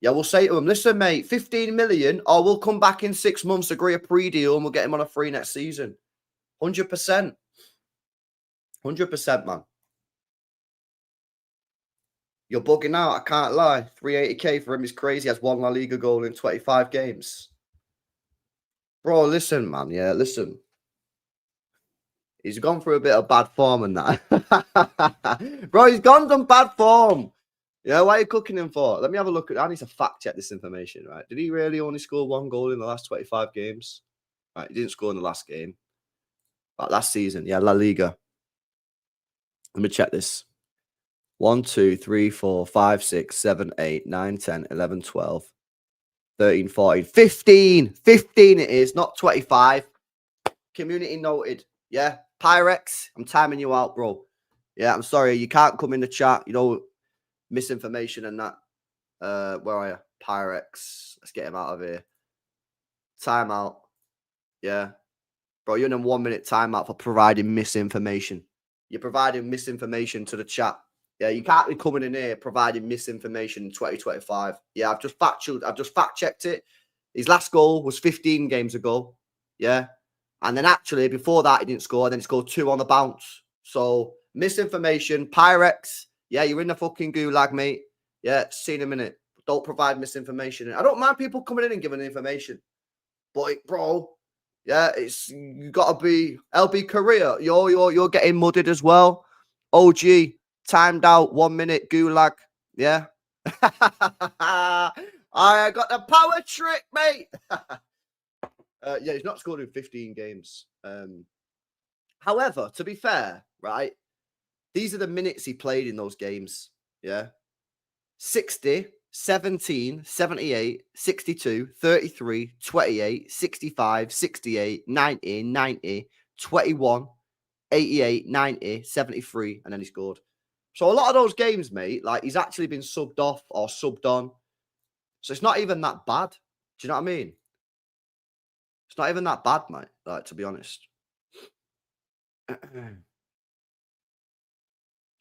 Speaker 1: Yeah, we'll say to him, listen, mate, 15 million, or we'll come back in 6 months, agree a pre-deal, and we'll get him on a free next season. 100%. 100%, man. You're bugging out, I can't lie. 380k for him is crazy. He has 1 La Liga goal in 25 games. Bro, listen, man. Yeah, listen. He's gone through a bit of bad form and that. Bro, he's gone from bad form. Yeah, why are you cooking him for? Let me have a look. I need to fact check this information, right? Did he really only score 1 goal in the last 25 games? Right, he didn't score in the last game. But last season, yeah, La Liga. Let me check this. 1, 2, 3, 4, 5, 6, 7, 8, 9, 10, 11, 12, 13, 14, 15. 15 it is, not 25. Community noted. Yeah. Pyrex, I'm timing you out, bro. Yeah, I'm sorry. You can't come in the chat. You know, misinformation and that. Where are you? Pyrex. Let's get him out of here. Timeout. Yeah. Bro, you're in a 1 minute timeout for providing misinformation. You're providing misinformation to the chat. Yeah, you can't be coming in here providing misinformation in 2025. Yeah, I've just fact checked it. His last goal was 15 games ago. Yeah. And then actually before that he didn't score. Then he scored 2 on the bounce. So misinformation, Pyrex. Yeah, you're in the fucking gulag, mate. Yeah, see in a minute. Don't provide misinformation. I don't mind people coming in and giving information. But bro, yeah, it's you gotta be LB Korea. You're getting mudded as well. OG, timed out, 1 minute, gulag. Yeah. I got the power trick, mate. Yeah, he's not scored in 15 games. However, to be fair, right, these are the minutes he played in those games. Yeah. 60, 17, 78, 62, 33, 28, 65, 68, 90, 90, 21, 88, 90, 73, and then he scored. So a lot of those games, mate, like he's actually been subbed off or subbed on. So it's not even that bad. Do you know what I mean? It's not even that bad, mate, like, to be honest.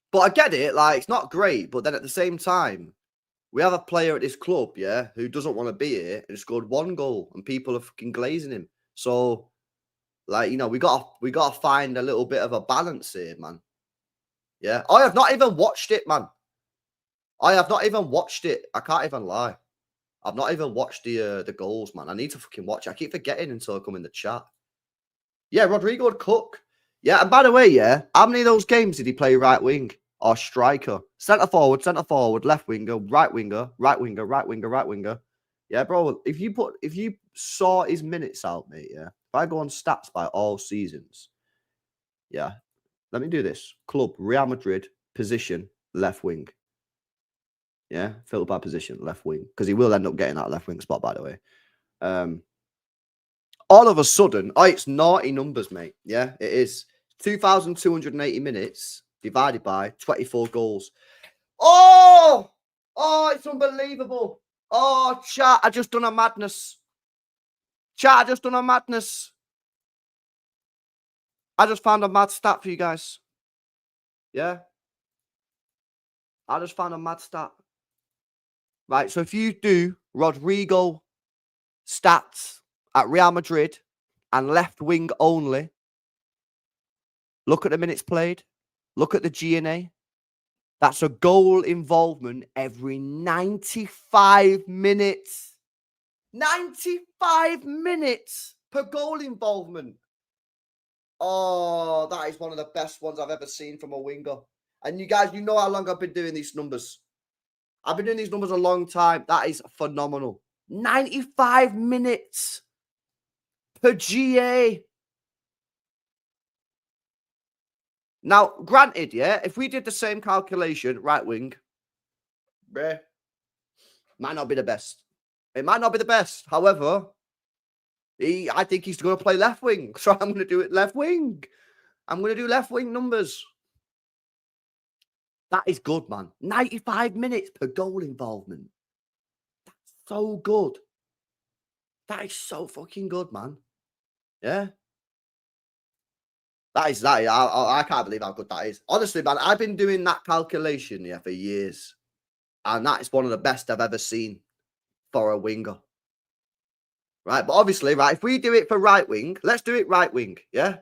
Speaker 1: But I get it, like, it's not great, but then at the same time, we have a player at this club, yeah, who doesn't want to be here and scored 1 goal and people are fucking glazing him. So, like, you know, we gotta find a little bit of a balance here, man. Yeah. I have not even watched it, man. I have not even watched it. I can't even lie. I've not even watched the goals, man. I need to fucking watch it. I keep forgetting until I come in the chat. Yeah, Rodrigo would cook. Yeah, and by the way, yeah, how many of those games did he play right wing or striker? Centre forward, left winger, right winger, right winger, right winger, right winger. Yeah, bro. If you saw his minutes out, mate, yeah. If I go on stats by all seasons, yeah. Let me do this. Club, Real Madrid, position, left wing. Yeah, filtered by position, left wing. Because he will end up getting that left wing spot, by the way. All of a sudden, it's naughty numbers, mate. Yeah, it is. 2,280 minutes divided by 24 goals. Oh, it's unbelievable. Oh, chat, I just done a madness. Chat, I just done a madness. I just found a mad stat for you guys. Yeah. I just found a mad stat. Right, so if you do Rodrigo stats at Real Madrid and left wing only, look at the minutes played. Look at the GNA. That's a goal involvement every 95 minutes. 95 minutes per goal involvement. Oh, that is one of the best ones I've ever seen from a winger. And you guys, you know how long I've been doing these numbers. I've been doing these numbers a long time. That is phenomenal. 95 minutes per GA. Now, granted, yeah, if we did the same calculation, right wing, bruh, might not be the best. It might not be the best. However, I think he's going to play left wing. So I'm going to do it left wing. I'm going to do left wing numbers. That is good, man. 95 minutes per goal involvement. That's so good. That is so fucking good, man. Yeah. That is. I can't believe how good that is. Honestly, man, I've been doing that calculation, yeah, for years. And that is one of the best I've ever seen for a winger. Right, but obviously, right, if we do it for right wing, let's do it right wing, yeah?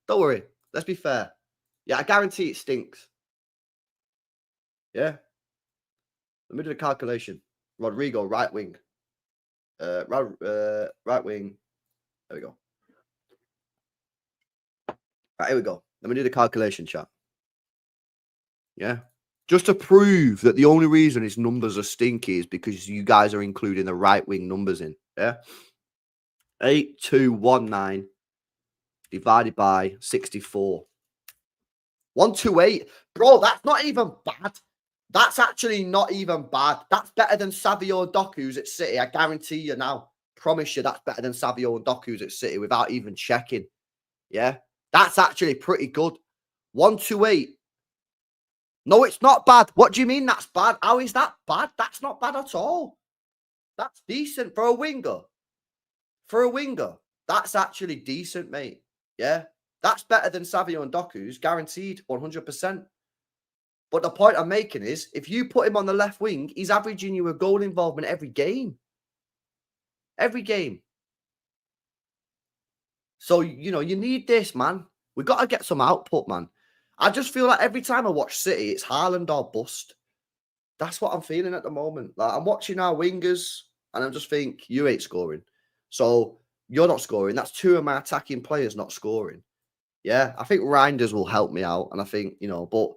Speaker 1: Don't worry. Let's be fair. Yeah, I guarantee it stinks. Yeah? Let me do the calculation. Rodrigo, right wing. Right wing. There we go. Right, here we go. Let me do the calculation, chat. Yeah? Just to prove that the only reason his numbers are stinky is because you guys are including the right wing numbers in. Yeah? 8219 divided by 64. 128. Bro, that's not even bad. That's actually not even bad. That's better than Savio and Doku's at City. I guarantee you now. Promise you that's better than Savio and Doku's at City without even checking. Yeah? That's actually pretty good. 128. No, it's not bad. What do you mean that's bad? How is that bad? That's not bad at all. That's decent for a winger. For a winger, that's actually decent, mate. Yeah? That's better than Savio and Doku's, guaranteed, 100%. But the point I'm making is, if you put him on the left wing, he's averaging you a goal involvement every game. Every game. So, you know, you need this, man. We got to get some output, man. I just feel like every time I watch City, it's Haaland or bust. That's what I'm feeling at the moment. Like, I'm watching our wingers, and I'm just think, you ain't scoring. So, you're not scoring. That's two of my attacking players not scoring. Yeah, I think Reinders will help me out. And I think, you know, but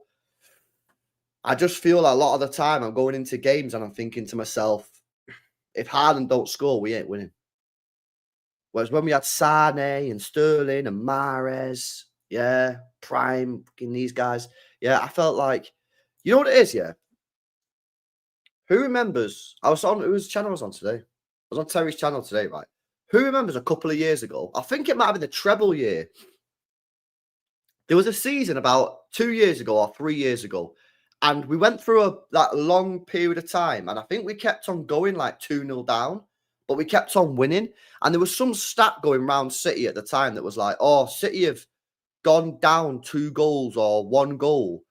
Speaker 1: I just feel a lot of the time I'm going into games and I'm thinking to myself, if Haaland don't score, we ain't winning. Whereas when we had Sane and Sterling and Mahrez, yeah, Prime, fucking these guys, yeah, I felt like, you know what it is, yeah? Who remembers, whose channel I was on today? I was on Terry's channel today, right? Who remembers a couple of years ago, I think it might have been the treble year, there was a season about 2 years ago or 3 years ago, and we went through that long period of time, and I think we kept on going like 2-0 down, but we kept on winning. And there was some stat going around City at the time that was like, oh, City have gone down 2 goals or 1 goal,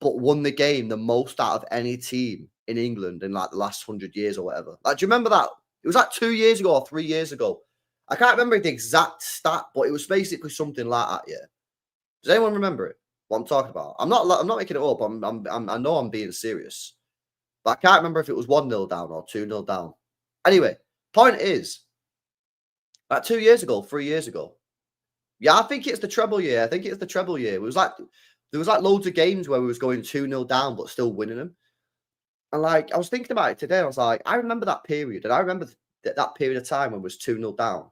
Speaker 1: but won the game the most out of any team in England in like the last 100 years or whatever. Like, do you remember that? It was like 2 years ago or 3 years ago. I can't remember the exact stat, but it was basically something like that, yeah. Does anyone remember it? What I'm talking about? I'm not making it up. I know I'm being serious, but I can't remember if it was 1-0 down or 2-0 down. Anyway, point is, like 2 years ago, 3 years ago. Yeah, I think it's the treble year. I think it's the treble year. It was like there was like loads of games where we was going 2-0 down but still winning them. And like I was thinking about it today. I was like, I remember that period, and I remember that period of time when we was 2-0 down,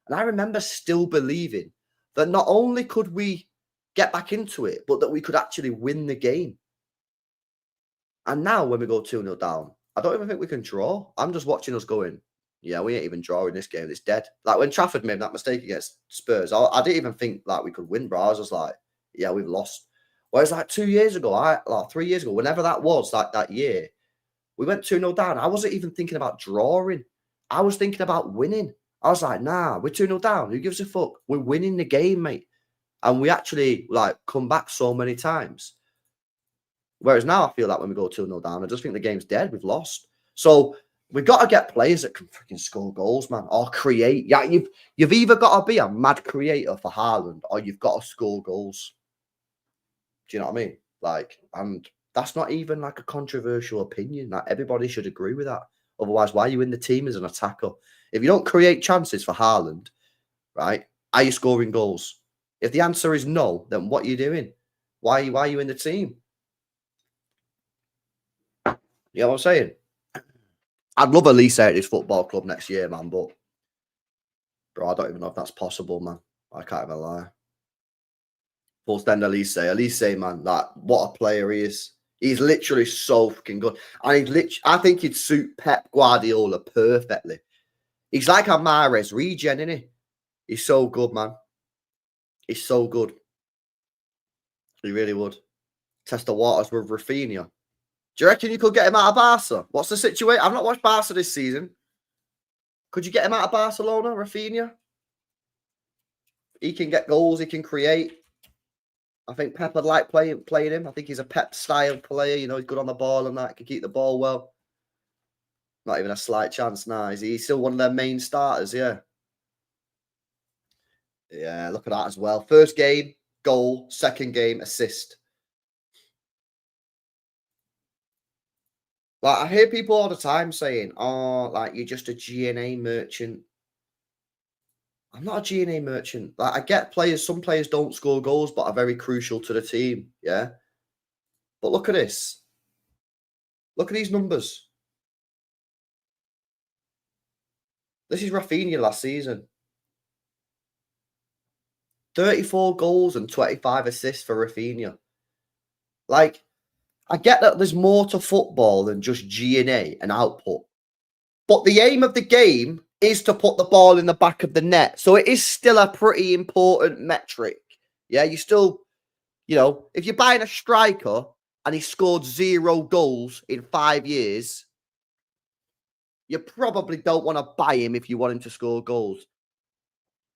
Speaker 1: and I remember still believing that not only could we get back into it, but that we could actually win the game. And now when we go 2-0 down, I don't even think we can draw. I'm just watching us going, yeah, we ain't even drawing this game. It's dead. Like when Trafford made that mistake against Spurs, I didn't even think like we could win, bro. I was just like, yeah, we've lost. Whereas like 2 years ago, like 3 years ago, whenever that was, like that year, we went 2-0 down. I wasn't even thinking about drawing. I was thinking about winning. I was like, nah, we're 2-0 down. Who gives a fuck? We're winning the game, mate. And we actually like come back so many times. Whereas now I feel like when we go 2-0 down, I just think the game's dead. We've lost. So we've got to get players that can freaking score goals, man, or create. Yeah, you've either got to be a mad creator for Haaland or you've got to score goals. Do you know what I mean? Like, and that's not even like a controversial opinion. Like everybody should agree with that. Otherwise, why are you in the team as an attacker? If you don't create chances for Haaland, right, are you scoring goals? If the answer is no, then what are you doing? Why are you in the team? You know what I'm saying? I'd love Elise at this football club next year, man, but bro, I don't even know if that's possible, man. I can't even lie. Full stand Elise, man, like what a player he is. He's literally so fucking good. And I think he'd suit Pep Guardiola perfectly. He's like a Mahrez regen, isn't he? He's so good, man. He's so good. He really would. Test the waters with Rafinha. Do you reckon you could get him out of Barca? What's the situation? I've not watched Barca this season. Could you get him out of Barcelona, Rafinha? He can get goals. He can create. I think Pep would like playing him. I think he's a Pep-style player. You know, he's good on the ball and that. He can keep the ball well. Not even a slight chance now. He's still one of their main starters, yeah. Yeah, look at that as well. First game, goal. Second game, assist. Like, I hear people all the time saying, oh, like, you're just a GNA merchant. I'm not a GNA merchant. Like, I get players, some players don't score goals, but are very crucial to the team, yeah? But look at this. Look at these numbers. This is Rafinha last season. 34 goals and 25 assists for Rafinha. Like, I get that there's more to football than just GNA and output. But the aim of the game is to put the ball in the back of the net. So it is still a pretty important metric. Yeah, you still, you know, if you're buying a striker and he scored 0 goals in 5 years, you probably don't want to buy him if you want him to score goals.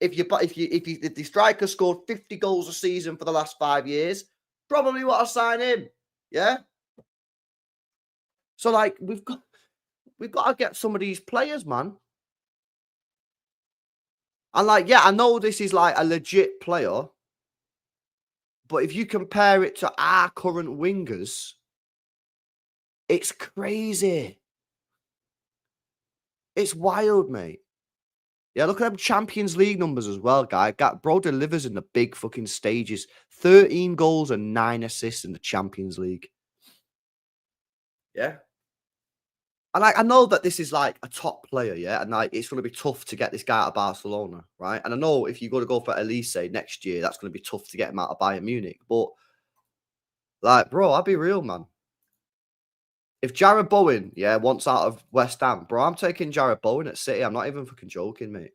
Speaker 1: If the striker scored 50 goals a season for the last 5 years, probably want to sign him. Yeah. So like we've got to get some of these players, man. And like, yeah, I know this is like a legit player, but if you compare it to our current wingers, it's crazy. It's wild, mate. Yeah, look at them Champions League numbers as well, guy. Bro delivers in the big fucking stages. 13 goals and 9 assists in the Champions League. Yeah. And I know that this is like a top player, yeah, and like it's going to be tough to get this guy out of Barcelona, right? And I know if you got to go for Elise next year, that's going to be tough to get him out of Bayern Munich. But like, bro, I'll be real, man. If Jared Bowen, yeah, wants out of West Ham, bro, I'm taking Jared Bowen at City. I'm not even fucking joking, mate.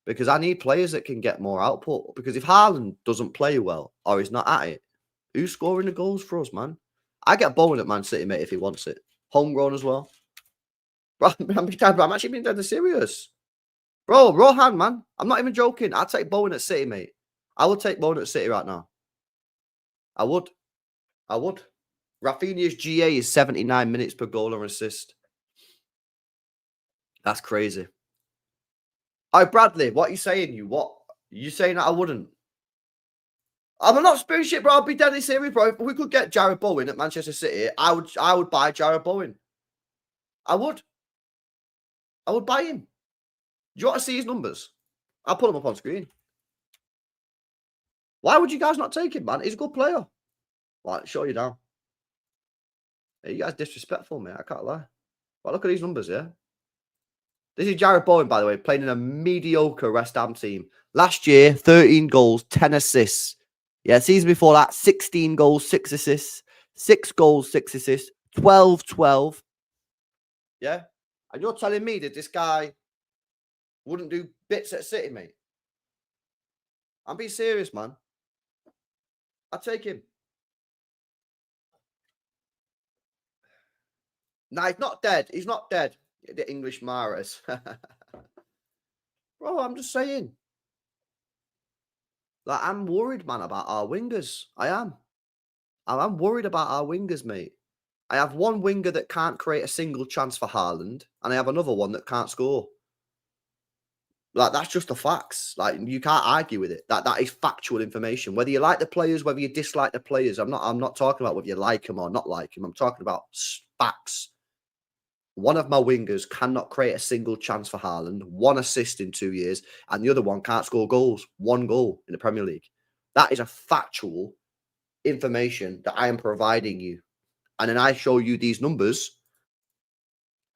Speaker 1: Because I need players that can get more output. Because if Haaland doesn't play well or he's not at it, who's scoring the goals for us, man? I get Bowen at Man City, mate, if he wants it. Homegrown as well. Bro, I'm actually being dead serious. Bro, Rohan, man. I'm not even joking. I'd take Bowen at City, mate. I would take Bowen at City right now. I would. Rafinha's GA is 79 minutes per goal or assist. That's crazy. Oh, Bradley, what are you saying? You saying that I wouldn't? I'm not spooning shit, bro. I'll be deadly serious, bro. If we could get Jared Bowen at Manchester City, I would buy Jared Bowen. I would buy him. Do you want to see his numbers? I'll put them up on screen. Why would you guys not take him, man? He's a good player. Like, show you now. Hey, you guys disrespectful, mate. I can't lie. But look at these numbers, yeah? This is Jared Bowen, by the way, playing in a mediocre West Ham team. Last year, 13 goals, 10 assists. Yeah, season before that, 16 goals, 6 assists. 6 goals, 6 assists. 12-12. Yeah? And you're telling me that this guy wouldn't do bits at City, mate? I'm being serious, man. I'd take him. Nah, he's not dead. He's not dead. The English Mahrez. Bro, I'm just saying. Like, I'm worried, man, about our wingers. I am. I'm worried about our wingers, mate. I have one winger that can't create a single chance for Haaland, and I have another one that can't score. Like, that's just the facts. Like, you can't argue with it. That is factual information. Whether you like the players, whether you dislike the players, I'm not talking about whether you like them or not like them. I'm talking about facts. One of my wingers cannot create a single chance for Haaland, 1 assist in 2 years, and the other one can't score goals, 1 goal in the Premier League. That is a factual information that I am providing you. And then I show you these numbers,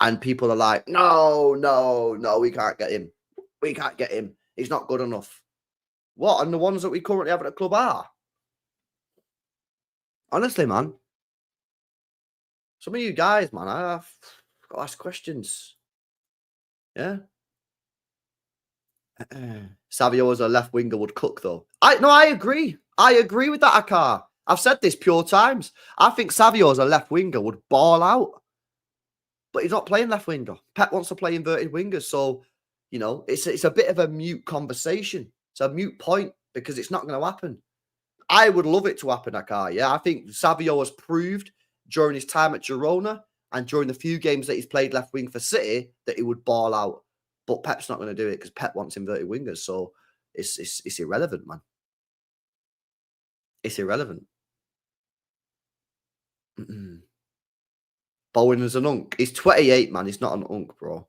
Speaker 1: And people are like, no, we can't get him. We can't get him. He's not good enough. What? And the ones that we currently have at the club are? Honestly, man. Some of you guys, man, I've got to ask questions. Yeah. Savio as a left winger would cook, though. I agree. I agree with that, Akar. I've said this pure times. I think Savio as a left winger would ball out. But he's not playing left winger. Pep wants to play inverted wingers. So, you know, it's a bit of a mute conversation. It's a mute point because it's not going to happen. I would love it to happen, Akar. Yeah, I think Savio has proved during his time at Girona and during the few games that he's played left wing for City that he would ball out. But Pep's not going to do it because Pep wants inverted wingers. So it's irrelevant, man. It's irrelevant. Bowen is an unk. He's 28, man. He's not an unk, bro.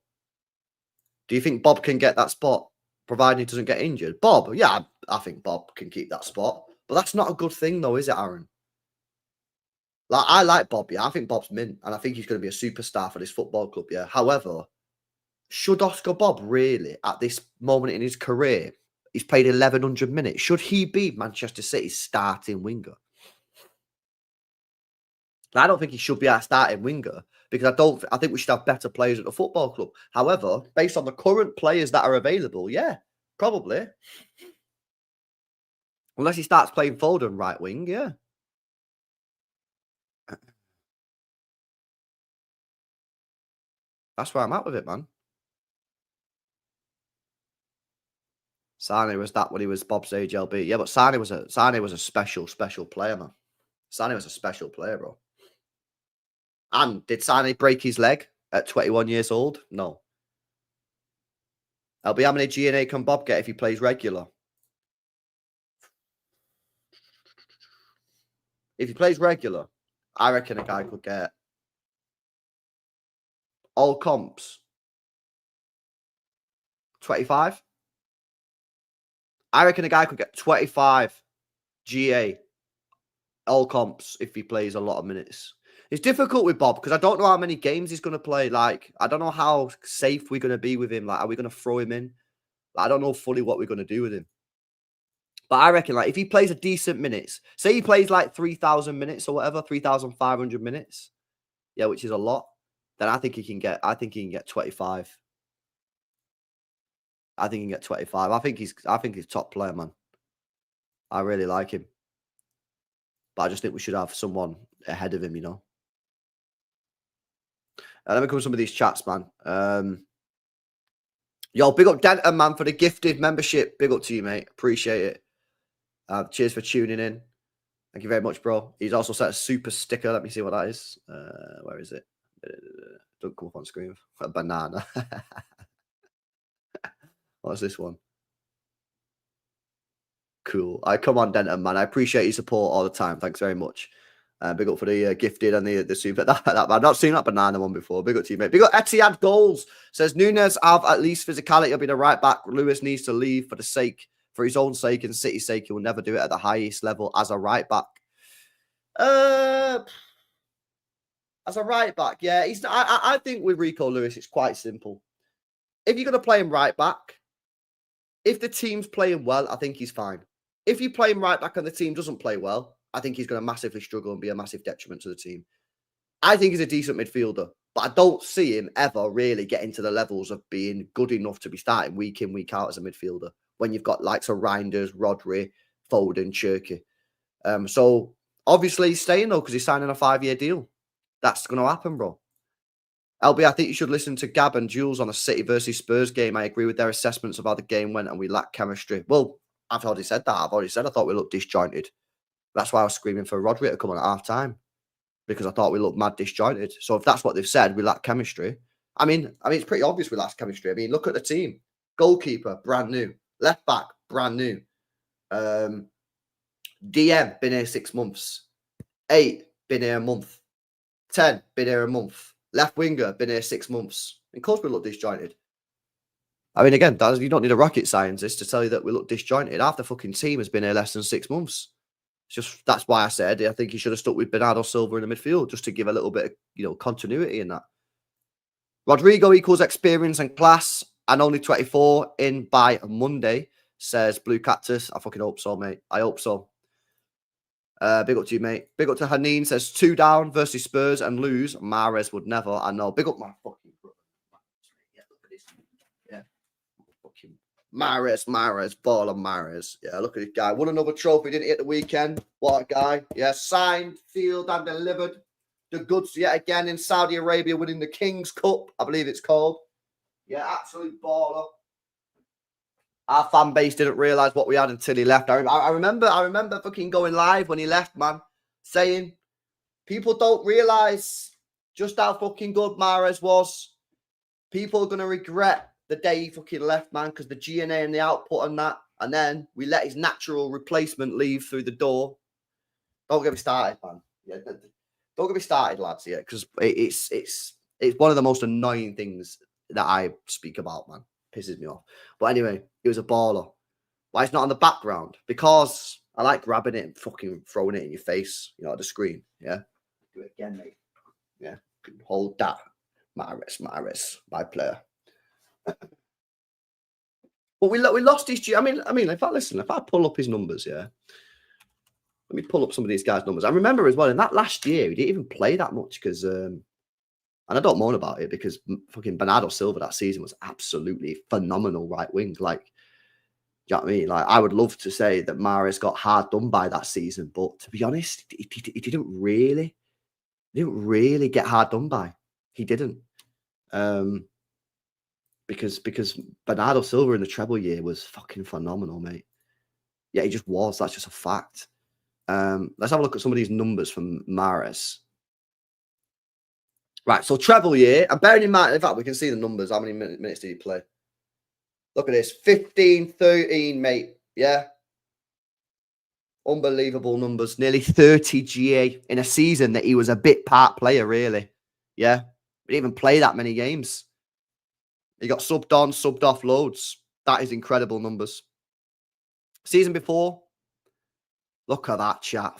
Speaker 1: Do you think Bob can get that spot, provided he doesn't get injured? Bob, yeah, I think Bob can keep that spot. But that's not a good thing, though, is it, Aaron? Like, I like Bob, yeah. I think Bob's mint, and I think he's going to be a superstar for this football club, yeah. However, should Oscar Bob really, at this moment in his career, he's played 1,100 minutes, should he be Manchester City's starting winger? I don't think he should be our starting winger because I think we should have better players at the football club. However, based on the current players that are available, yeah, probably. Unless he starts playing Foden right wing, yeah. That's where I'm at with it, man. Sane was that when he was Bob's age, LB. Yeah, but Sane was a special player, man. Sane was a special player, bro. And did Sane break his leg at 21 years old? No. LB, how many G&A can Bob get if he plays regular? If he plays regular, I reckon a guy could get all comps 25. I reckon a guy could get 25 GA all comps if he plays a lot of minutes. It's difficult with Bob because I don't know how many games he's going to play. Like, I don't know how safe we're going to be with him. Like, are we going to throw him in? Like, I don't know fully what we're going to do with him. But I reckon, like, if he plays a decent minutes, say he plays like 3,000 minutes or whatever, 3,500 minutes, yeah, which is a lot, then I think he can get 25. I think he can get 25. I think he's top player, man. I really like him. But I just think we should have someone ahead of him, you know. Let me come to some of these chats, man. Yo, big up Denton, man, for the gifted membership. Big up to you, mate. Appreciate it. Cheers for tuning in. Thank you very much, bro. He's also set a super sticker. Let me see what that is. Where is it? Don't come up on screen. A banana. What's this one? Cool. I come on, Denton, man. I appreciate your support all the time. Thanks very much. Big up for the gifted and the super. I've not seen that banana one before. Big up to you, mate. Big up Etihad Goals. Says Nunes have at least physicality. He'll be the right back. Lewis needs to leave for his own sake and City's sake. He will never do it at the highest level as a right back. As a right back, yeah. I think with Rico Lewis, it's quite simple. If you're going to play him right back, if the team's playing well, I think he's fine. If you play him right back and the team doesn't play well, I think he's going to massively struggle and be a massive detriment to the team. I think he's a decent midfielder, but I don't see him ever really getting to the levels of being good enough to be starting week in, week out as a midfielder when you've got likes of Reinders, Rodri, Foden, Cherky. So obviously he's staying though because he's signing a 5-year deal. That's going to happen, bro. LB, I think you should listen to Gab and Jules on a City versus Spurs game. I agree with their assessments of how the game went and we lack chemistry. Well, I've already said that. I thought we looked disjointed. That's why I was screaming for Rodri to come on at half time because I thought we looked mad disjointed. So if that's what they've said, we lack chemistry. I mean, it's pretty obvious we lack chemistry. I mean, look at the team. Goalkeeper, brand new. Left back, brand new. DM, been here 6 months. 8, been here a month. 10, been here a month. Left winger, been here 6 months. Of course we look disjointed. I mean, again, you don't need a rocket scientist to tell you that we look disjointed. Half the fucking team has been here less than 6 months. That's why I said I think he should have stuck with Bernardo Silva in the midfield just to give a little bit of continuity in that. Rodrigo equals experience and class and only 24 in by Monday, says Blue Cactus. I fucking hope so, mate. I hope so. Big up to you, mate. Big up to Haneen, says 2 down versus Spurs and lose. Mahrez would never. I know. Big up my fucking brother. Yeah, look at this. Yeah. Fucking Mahrez, baller Mahrez. Yeah, look at this guy. Won another trophy, didn't he, at the weekend? What a guy. Yeah, signed, sealed, and delivered. The goods yet again in Saudi Arabia, winning the King's Cup, I believe it's called. Yeah, absolute baller. Our fan base didn't realise what we had until he left. I remember fucking going live when he left, man, saying people don't realise just how fucking good Mahrez was. People are going to regret the day he fucking left, man, because the G&A and the output and that. And then we let his natural replacement leave through the door. Don't get me started, man. Yeah, don't get me started, lads, yeah, because it's one of the most annoying things that I speak about, man. Pisses me off. But anyway, he was a baller. Why it's not on the background? Because I like grabbing it and fucking throwing it in your face, you know, at the screen. Yeah. Do it again, mate. Yeah. Hold that. Mahrez, my player. But we lost his. I mean, if I pull up his numbers, yeah. Let me pull up some of these guys' numbers. I remember as well in that last year, he didn't even play that much because. And I don't moan about it because fucking Bernardo Silva that season was absolutely phenomenal right wing. Like, do you know what I mean? Like, I would love to say that Mahrez got hard done by that season, but to be honest, he didn't really get hard done by. He didn't. Because Bernardo Silva in the treble year was fucking phenomenal, mate. Yeah, he just was. That's just a fact. Let's have a look at some of these numbers from Mahrez. Right, so treble year, and bearing in mind, in fact, we can see the numbers. How many minutes did he play? Look at this, 15, 13, mate. Yeah. Unbelievable numbers. Nearly 30 GA in a season that he was a bit part player, really. Yeah. He didn't even play that many games. He got subbed on, subbed off loads. That is incredible numbers. Season before, look at that chat.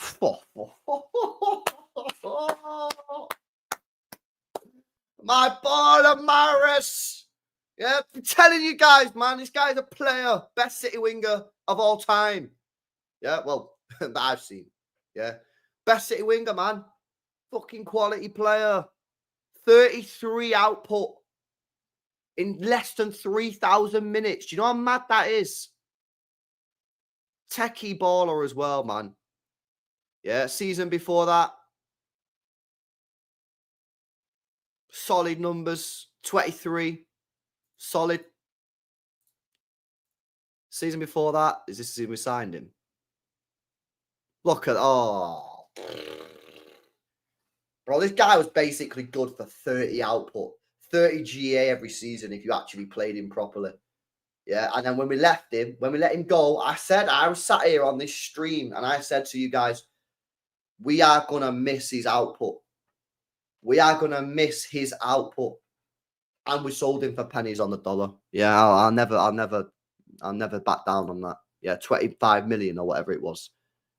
Speaker 1: My baller Mahrez. Yeah, I'm telling you guys, man, this guy's a player. Best City winger of all time. Yeah, well, that I've seen. Yeah. Best City winger, man. Fucking quality player. 33 output in less than 3,000 minutes. Do you know how mad that is? Techie baller as well, man. Yeah, season before that. Solid numbers. 23. Solid. Season before that. Is this the season we signed him? Look at, oh. Bro, this guy was basically good for 30 output. 30 GA every season if you actually played him properly. Yeah, and then when we left him, when we let him go, I was sat here on this stream and I said to you guys, we are going to miss his output. We are going to miss his output. And we sold him for pennies on the dollar. Yeah, I'll never back down on that. Yeah, 25 million or whatever it was.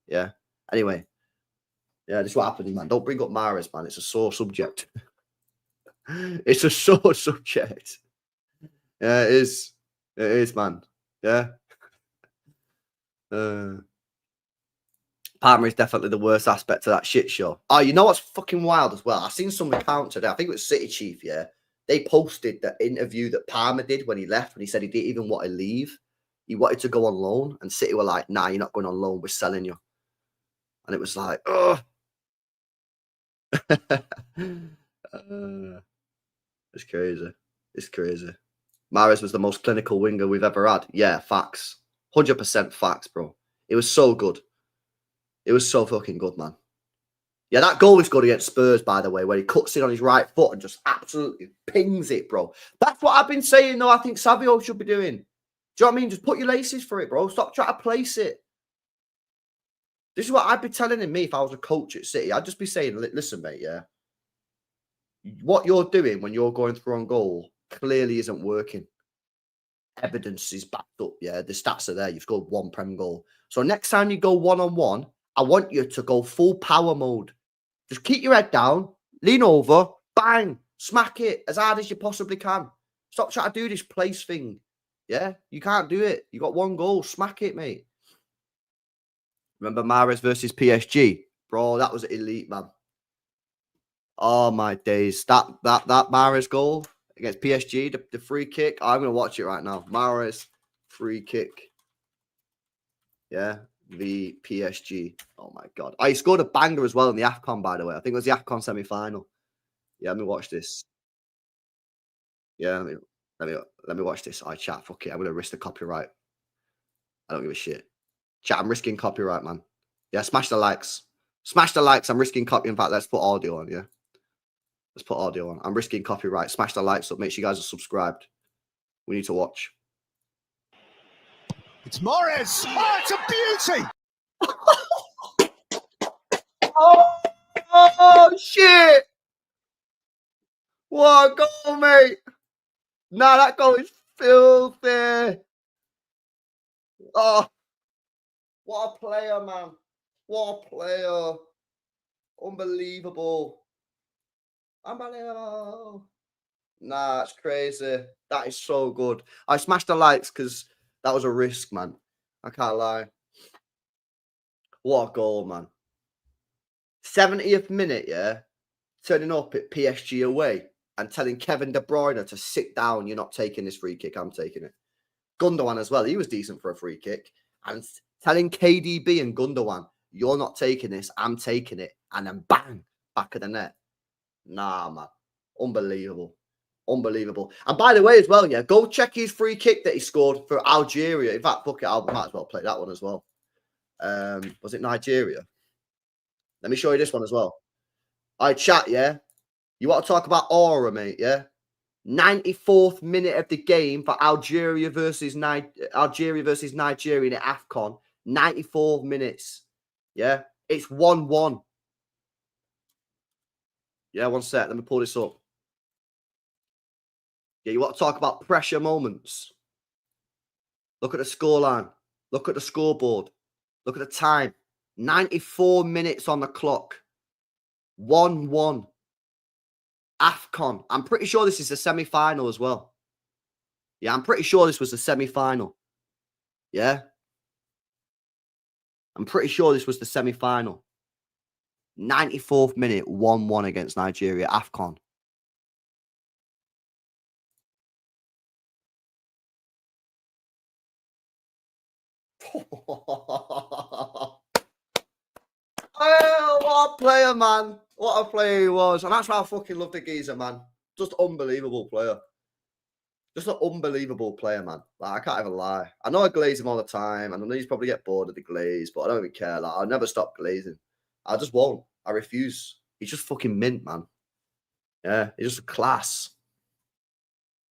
Speaker 1: Yeah. Anyway. Yeah, this is what happened, man. Don't bring up Mahrez, man. It's a sore subject. It's a sore subject. Yeah, it is. It is, man. Yeah. Palmer is definitely the worst aspect of that shit show. Oh, you know what's fucking wild as well? I seen some account today. I think it was City Chief, yeah. They posted the interview that Palmer did when he left, when he said he didn't even want to leave. He wanted to go on loan, and City were like, nah, you're not going on loan. We're selling you. And it was like, ugh. It's crazy. It's crazy. Mahrez was the most clinical winger we've ever had. Yeah, facts. 100% facts, bro. It was so good. It was so fucking good, man. Yeah, that goal was good against Spurs, by the way, where he cuts in on his right foot and just absolutely pings it, bro. That's what I've been saying, though. I think Savio should be doing. Do you know what I mean? Just put your laces for it, bro. Stop trying to place it. This is what I'd be telling him, me, if I was a coach at City. I'd just be saying, listen, mate, yeah. What you're doing when you're going through on goal clearly isn't working. Evidence is backed up, yeah. The stats are there. You've scored one Prem goal. So next time you go one-on-one, I want you to go full power mode. Just keep your head down, lean over, bang. Smack it as hard as you possibly can. Stop trying to do this place thing. Yeah, you can't do it. You got one goal. Smack it, mate. Remember Mahrez versus PSG? Bro, that was elite, man. Oh, my days. That Mahrez goal against PSG, the free kick. I'm going to watch it right now. Mahrez, free kick. Yeah, the PSG. Oh, my God. He scored a banger as well in the AFCON, by the way. I think it was the AFCON semi-final. Yeah, let me watch this. Yeah, let me watch this. I chat. Fuck it. I'm going to risk the copyright. I don't give a shit. Chat, I'm risking copyright, man. Yeah, smash the likes. Smash the likes. I'm risking copy. In fact, let's put audio on, yeah? Let's put audio on. I'm risking copyright. Smash the likes up. Make sure you guys are subscribed. We need to watch.
Speaker 3: It's Morris. Oh, it's a beauty.
Speaker 1: Oh, shit. What a goal, mate. Nah, that goal is filthy. Oh, what a player, man. What a player. Unbelievable. Unbelievable. Nah, it's crazy. That is so good. I smashed the likes because that was a risk, man. I can't lie. What a goal, man. 70th minute, yeah? Turning up at PSG away and telling Kevin De Bruyne to sit down. You're not taking this free kick. I'm taking it. Gundogan as well. He was decent for a free kick. And telling KDB and Gundogan, you're not taking this. I'm taking it. And then bang, back of the net. Nah, man. Unbelievable. Unbelievable. And by the way, as well, yeah, go check his free kick that he scored for Algeria. In fact, fuck it, I might as well play that one as well. Was it Nigeria? Let me show you this one as well. All right, chat, yeah? You want to talk about aura, mate, yeah? 94th minute of the game for Algeria versus Nigeria in the AFCON. 94 minutes. Yeah? It's 1-1. Yeah, one sec. Let me pull this up. Yeah, you want to talk about pressure moments? Look at the scoreline. Look at the scoreboard. Look at the time. 94 minutes on the clock. 1-1. AFCON. I'm pretty sure this is the semi-final as well. Yeah, I'm pretty sure this was the semi-final. Yeah? I'm pretty sure this was the semi-final. 94th minute, 1-1 against Nigeria. AFCON. Oh, what a player, man. What a player he was. And that's why I fucking love the geezer, man. Just unbelievable player. Just an unbelievable player, man. Like, I can't even lie. I know I glaze him all the time, and I know he's probably get bored of the glaze, but I don't even care. Like, I'll never stop glazing. I just won't. I refuse. He's just fucking mint, man. Yeah, he's just class.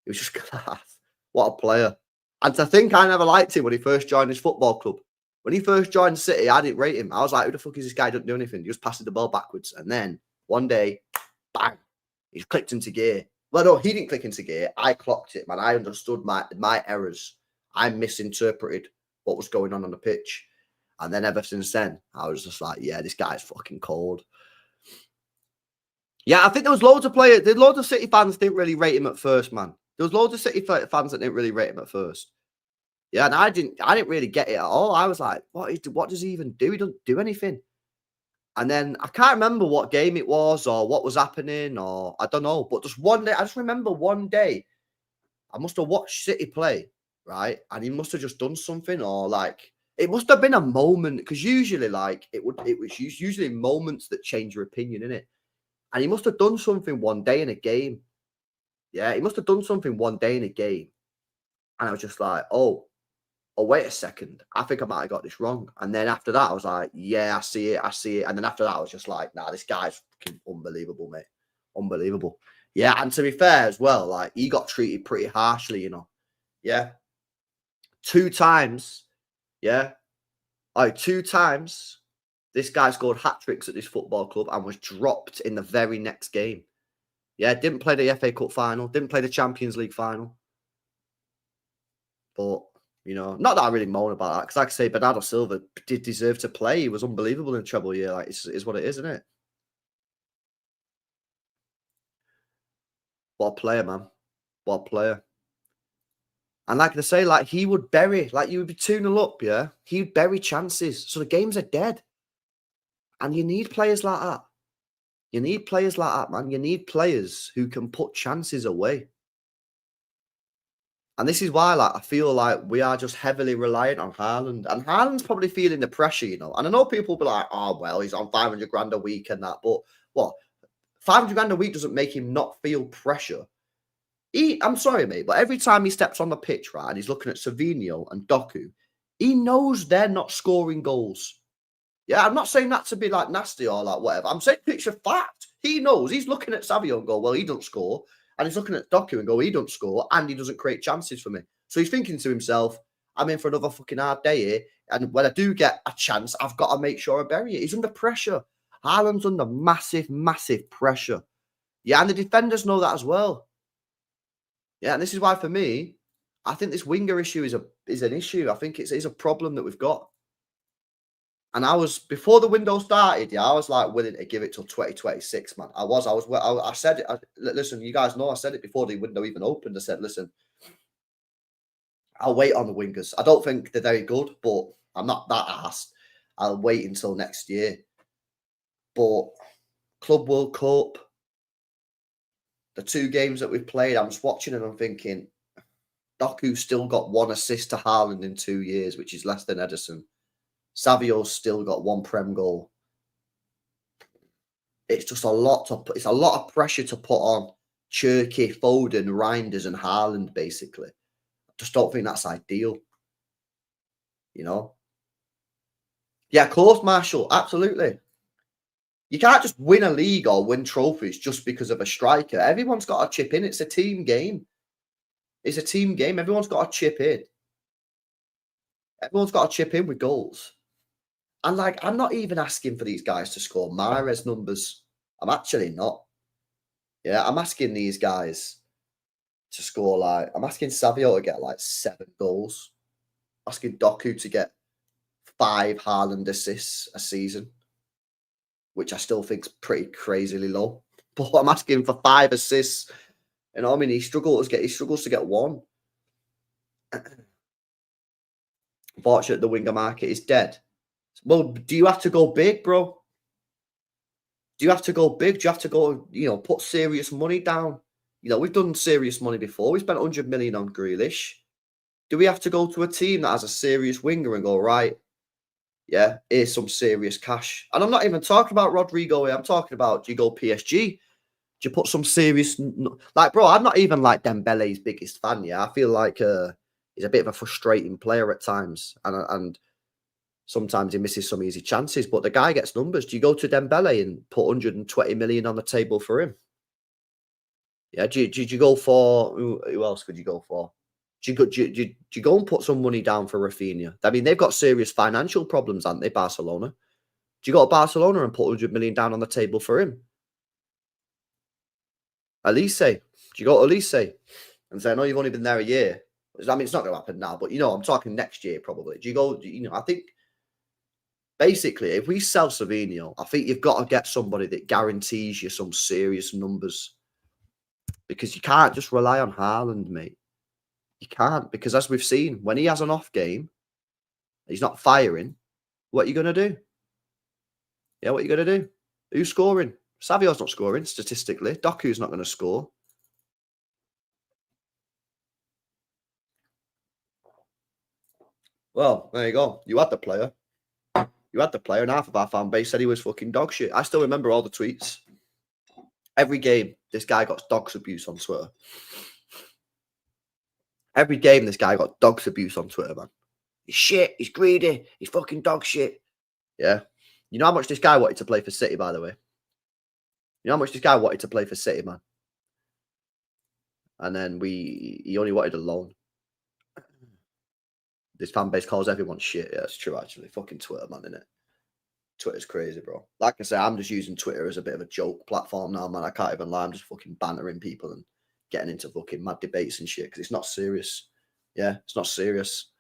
Speaker 1: He was just class. What a player. And to think I never liked him when he first joined his football club. When he first joined City, I didn't rate him. I was like, who the fuck is this guy? He doesn't do anything. He just passes the ball backwards. And then one day, bang, he's clicked into gear. Well, no, he didn't click into gear. I clocked it, man. I understood my errors. I misinterpreted what was going on the pitch. And then ever since then, I was just like, yeah, this guy's fucking cold. Yeah, I think there was loads of players. There's loads of City fans didn't really rate him at first, man. There was loads of City fans that didn't really rate him at first. Yeah, and I didn't really get it at all. I was like, what does he even do? He doesn't do anything. And then I can't remember what game it was or what was happening or I don't know. But just one day, I just remember one day I must have watched City play, right? And he must have just done something or like it must have been a moment because usually like it was usually moments that change your opinion, innit? And he must have done something one day in a game. Yeah, he must have done something one day in a game. And I was just like, oh, wait a second. I think I might have got this wrong. And then after that, I was like, yeah, I see it. And then after that, I was just like, nah, this guy's fucking unbelievable, mate. Unbelievable. Yeah, and to be fair as well, like, he got treated pretty harshly, you know. Yeah. 2 times. Yeah. Like, 2 times, this guy scored hat-tricks at this football club and was dropped in the very next game. Yeah, didn't play the FA Cup final. Didn't play the Champions League final. But, you know, not that I really moan about that. Because like I say, Bernardo Silva did deserve to play. He was unbelievable in the treble year. Like, it's what it is, isn't it? What a player, man. What a player. And like they say, like he would bury, like you would be 2-0 up, yeah? He would bury chances. So the games are dead. And you need players like that. You need players like that, man. You need players who can put chances away. And this is why, like, I feel like we are just heavily reliant on Haaland. And Haaland's probably feeling the pressure, you know. And I know people will be like, oh, well, he's on 500 grand a week and that. But what? 500 grand a week doesn't make him not feel pressure. I'm sorry, mate, but every time he steps on the pitch, right, and he's looking at Savinho and Doku, he knows they're not scoring goals. Yeah, I'm not saying that to be like nasty or like whatever. I'm saying it's a fact. He knows. He's looking at Savio and go, well, he doesn't score. And he's looking at Doku and go, he doesn't score. And he doesn't create chances for me. So he's thinking to himself, I'm in for another fucking hard day here. And when I do get a chance, I've got to make sure I bury it. He's under pressure. Haaland's under massive, massive pressure. Yeah, and the defenders know that as well. Yeah, and this is why for me, I think this winger issue is an issue. I think it's a problem that we've got. And I was, before the window started, yeah, I was like willing to give it till 2026, man. I said it. Listen, you guys know I said it before the window even opened. I said, listen, I'll wait on the wingers. I don't think they're very good, but I'm not that arsed. I'll wait until next year. But Club World Cup, the 2 games that we've played, I'm just watching and I'm thinking, Doku's still got 1 assist to Haaland in 2 years, which is less than Ederson. Savio's still got 1 Prem goal. It's just a lot of pressure to put on Cherky, Foden, Reinders, and Haaland, basically. I just don't think that's ideal. You know? Yeah, of course, Marshall. Absolutely. You can't just win a league or win trophies just because of a striker. Everyone's got to chip in. It's a team game. It's a team game. Everyone's got to chip in. Everyone's got to chip in with goals. And, like, I'm not even asking for these guys to score Mahrez numbers. I'm actually not. Yeah, I'm asking these guys to score, like, I'm asking Savio to get, like, 7 goals. I'm asking Doku to get 5 Haaland assists a season, which I still think is pretty crazily low. But I'm asking for 5 assists. You know what I mean? He struggles to get 1. Unfortunately, the winger market is dead. Well, do you have to go big, bro? Do you have to go big? Do you have to go, you know, put serious money down? You know, we've done serious money before. We spent 100 million on Grealish. Do we have to go to a team that has a serious winger and go, right, yeah, here's some serious cash? And I'm not even talking about Rodrigo here. I'm talking about, do you go PSG? Do you put some serious... Like, bro, I'm not even like Dembele's biggest fan, yeah? I feel like he's a bit of a frustrating player at times. And sometimes he misses some easy chances, but the guy gets numbers. Do you go to Dembele and put 120 million on the table for him? Yeah, do you go for... Who else could you go for? Do you go and put some money down for Rafinha? I mean, they've got serious financial problems, haven't they, Barcelona? Do you go to Barcelona and put 100 million down on the table for him? Elise? Do you go to Elise and say, I know you've only been there a year? I mean, it's not going to happen now, but, you know, I'm talking next year probably. Do you go... You know, I think... Basically, if we sell Savinho, I think you've got to get somebody that guarantees you some serious numbers. Because you can't just rely on Haaland, mate. You can't. Because as we've seen, when he has an off game, he's not firing, what are you going to do? Yeah, what are you going to do? Who's scoring? Savio's not scoring, statistically. Doku's not going to score. Well, there you go. You had the player. You had the player, and half of our fan base said he was fucking dog shit. I still remember all the tweets. Every game, this guy got dogs abuse on Twitter. Every game, this guy got dogs abuse on Twitter, man. He's shit. He's greedy. He's fucking dog shit. Yeah. You know how much this guy wanted to play for City, by the way? You know how much this guy wanted to play for City, man? And then he only wanted a loan. This fan base calls everyone shit. Yeah, it's true, actually. Fucking Twitter, man, innit? Twitter's crazy, bro. Like I say, I'm just using Twitter as a bit of a joke platform now, man. I can't even lie. I'm just fucking bantering people and getting into fucking mad debates and shit because it's not serious. Yeah, it's not serious.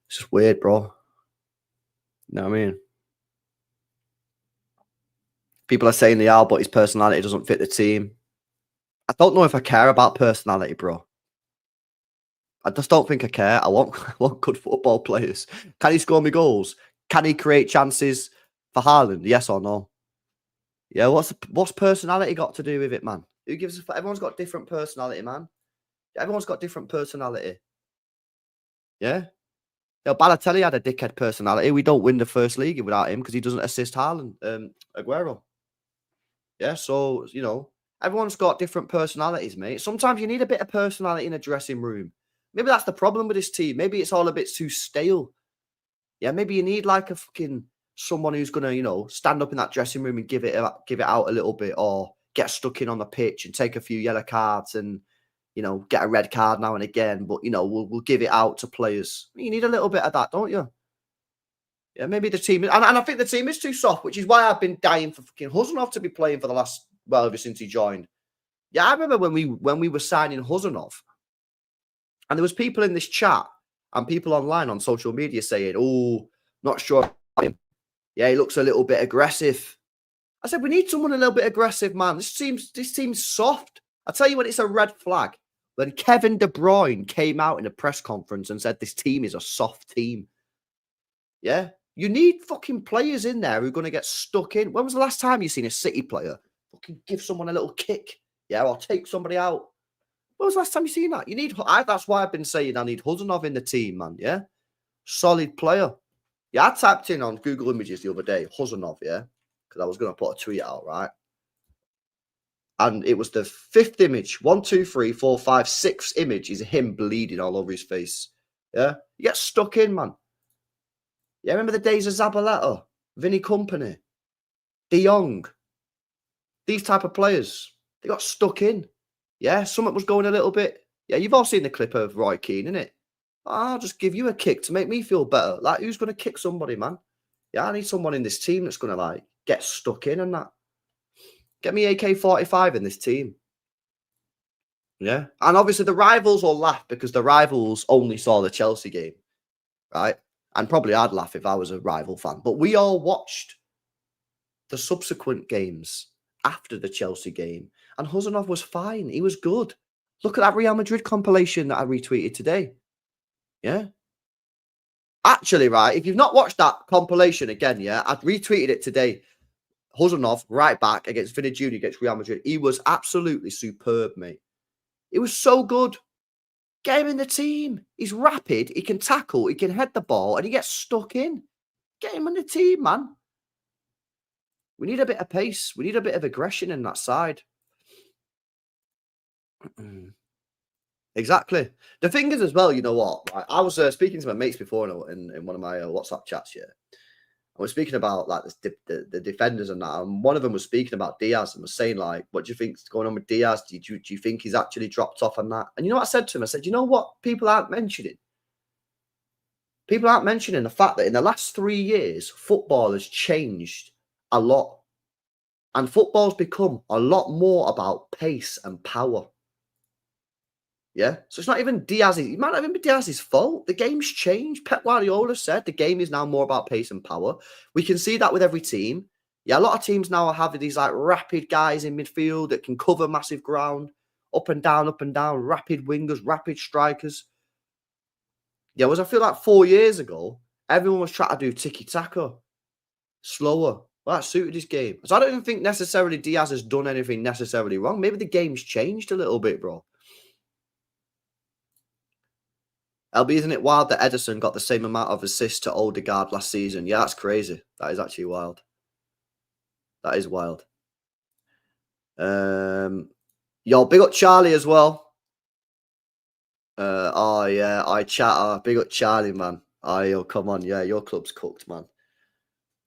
Speaker 1: It's just weird, bro. You know what I mean? People are saying they are, but his personality doesn't fit the team. I don't know if I care about personality, bro. I just don't think I care. I want, I want good football players. Can he score me goals? Can he create chances for Haaland? Yes or no? Yeah, what's personality got to do with it, man? Who gives a fuck? Everyone's got different personality, man. Everyone's got different personality. Yeah. Yeah, Balotelli had a dickhead personality. We don't win the first league without him because he doesn't assist Haaland, Aguero. Yeah, so, you know, everyone's got different personalities, mate. Sometimes you need a bit of personality in a dressing room. Maybe that's the problem with this team. Maybe it's all a bit too stale. Yeah, maybe you need like a fucking someone who's gonna, you know, stand up in that dressing room and give it out a little bit, or get stuck in on the pitch and take a few yellow cards and, you know, get a red card now and again. But you know, we'll give it out to players. You need a little bit of that, don't you? Yeah, maybe the team, and I think the team is too soft, which is why I've been dying for fucking Huzanov to be playing for the last, well, ever since he joined. Yeah, I remember when we were signing Huzanov, and there was people in this chat and people online on social media saying, "Oh, not sure about him. Yeah, he looks a little bit aggressive." I said, "We need someone a little bit aggressive, man. This team's soft." I tell you when it's a red flag. When Kevin De Bruyne came out in a press conference and said this team is a soft team. Yeah. You need fucking players in there who are going to get stuck in. When was the last time you seen a City player fucking give someone a little kick? Yeah, or take somebody out. When was the last time you seen that? You need. That's why I've been saying I need Huzanov in the team, man. Yeah, solid player. Yeah, I typed in on Google Images the other day, Huzanov. Yeah, because I was going to put a tweet out, right? And it was the fifth image. 1, 2, 3, 4, 5, sixth image is him bleeding all over his face. Yeah, you get stuck in, man. Yeah, remember the days of Zabaleta, Vinny Company, De Jong, these type of players. They got stuck in. Yeah, something was going a little bit. Yeah, you've all seen the clip of Roy Keane, innit? I'll just give you a kick to make me feel better. Like, who's going to kick somebody, man? Yeah, I need someone in this team that's going to, like, get stuck in and that. Get me AK-45 in this team. Yeah. And obviously the rivals will laugh because the rivals only saw the Chelsea game, right? And probably I'd laugh if I was a rival fan. But we all watched the subsequent games after the Chelsea game. And Huzanov was fine. He was good. Look at that Real Madrid compilation that I retweeted today. Yeah. Actually, right, if you've not watched that compilation again, yeah, I retweeted it today. Huzanov, right back against Vinny Jr. against Real Madrid. He was absolutely superb, mate. It was so good. Get him in the team. He's rapid. He can tackle. He can head the ball, and he gets stuck in. Get him in the team, man. We need a bit of pace. We need a bit of aggression in that side. Exactly. The thing is, as well, you know what? I was speaking to my mates before in one of my WhatsApp chats. Yeah, I was speaking about like the defenders and that, and one of them was speaking about Diaz and was saying like, "What do you think's going on with Diaz? Do you think he's actually dropped off on that?" And you know what I said to him? I said, "You know what? People aren't mentioning. People aren't mentioning the fact that in the last 3 years, football has changed a lot, and football's become a lot more about pace and power." Yeah, so it's not even Diaz's. It might not even be Diaz's fault. The game's changed. Pep Guardiola said the game is now more about pace and power. We can see that with every team. Yeah, a lot of teams now are having these like rapid guys in midfield that can cover massive ground, up and down, rapid wingers, rapid strikers. Yeah, whereas I feel like 4 years ago, everyone was trying to do tiki-taka, slower. Well, that suited his game. So I don't even think necessarily Diaz has done anything necessarily wrong. Maybe the game's changed a little bit, bro. LB, isn't it wild that Ederson got the same amount of assists to Odegaard last season? Yeah, that's crazy. That is actually wild. That is wild. Yo, big up Charlie as well. Oh yeah, I chatter. Big up Charlie, man. Yo, come on, yeah, your club's cooked, man.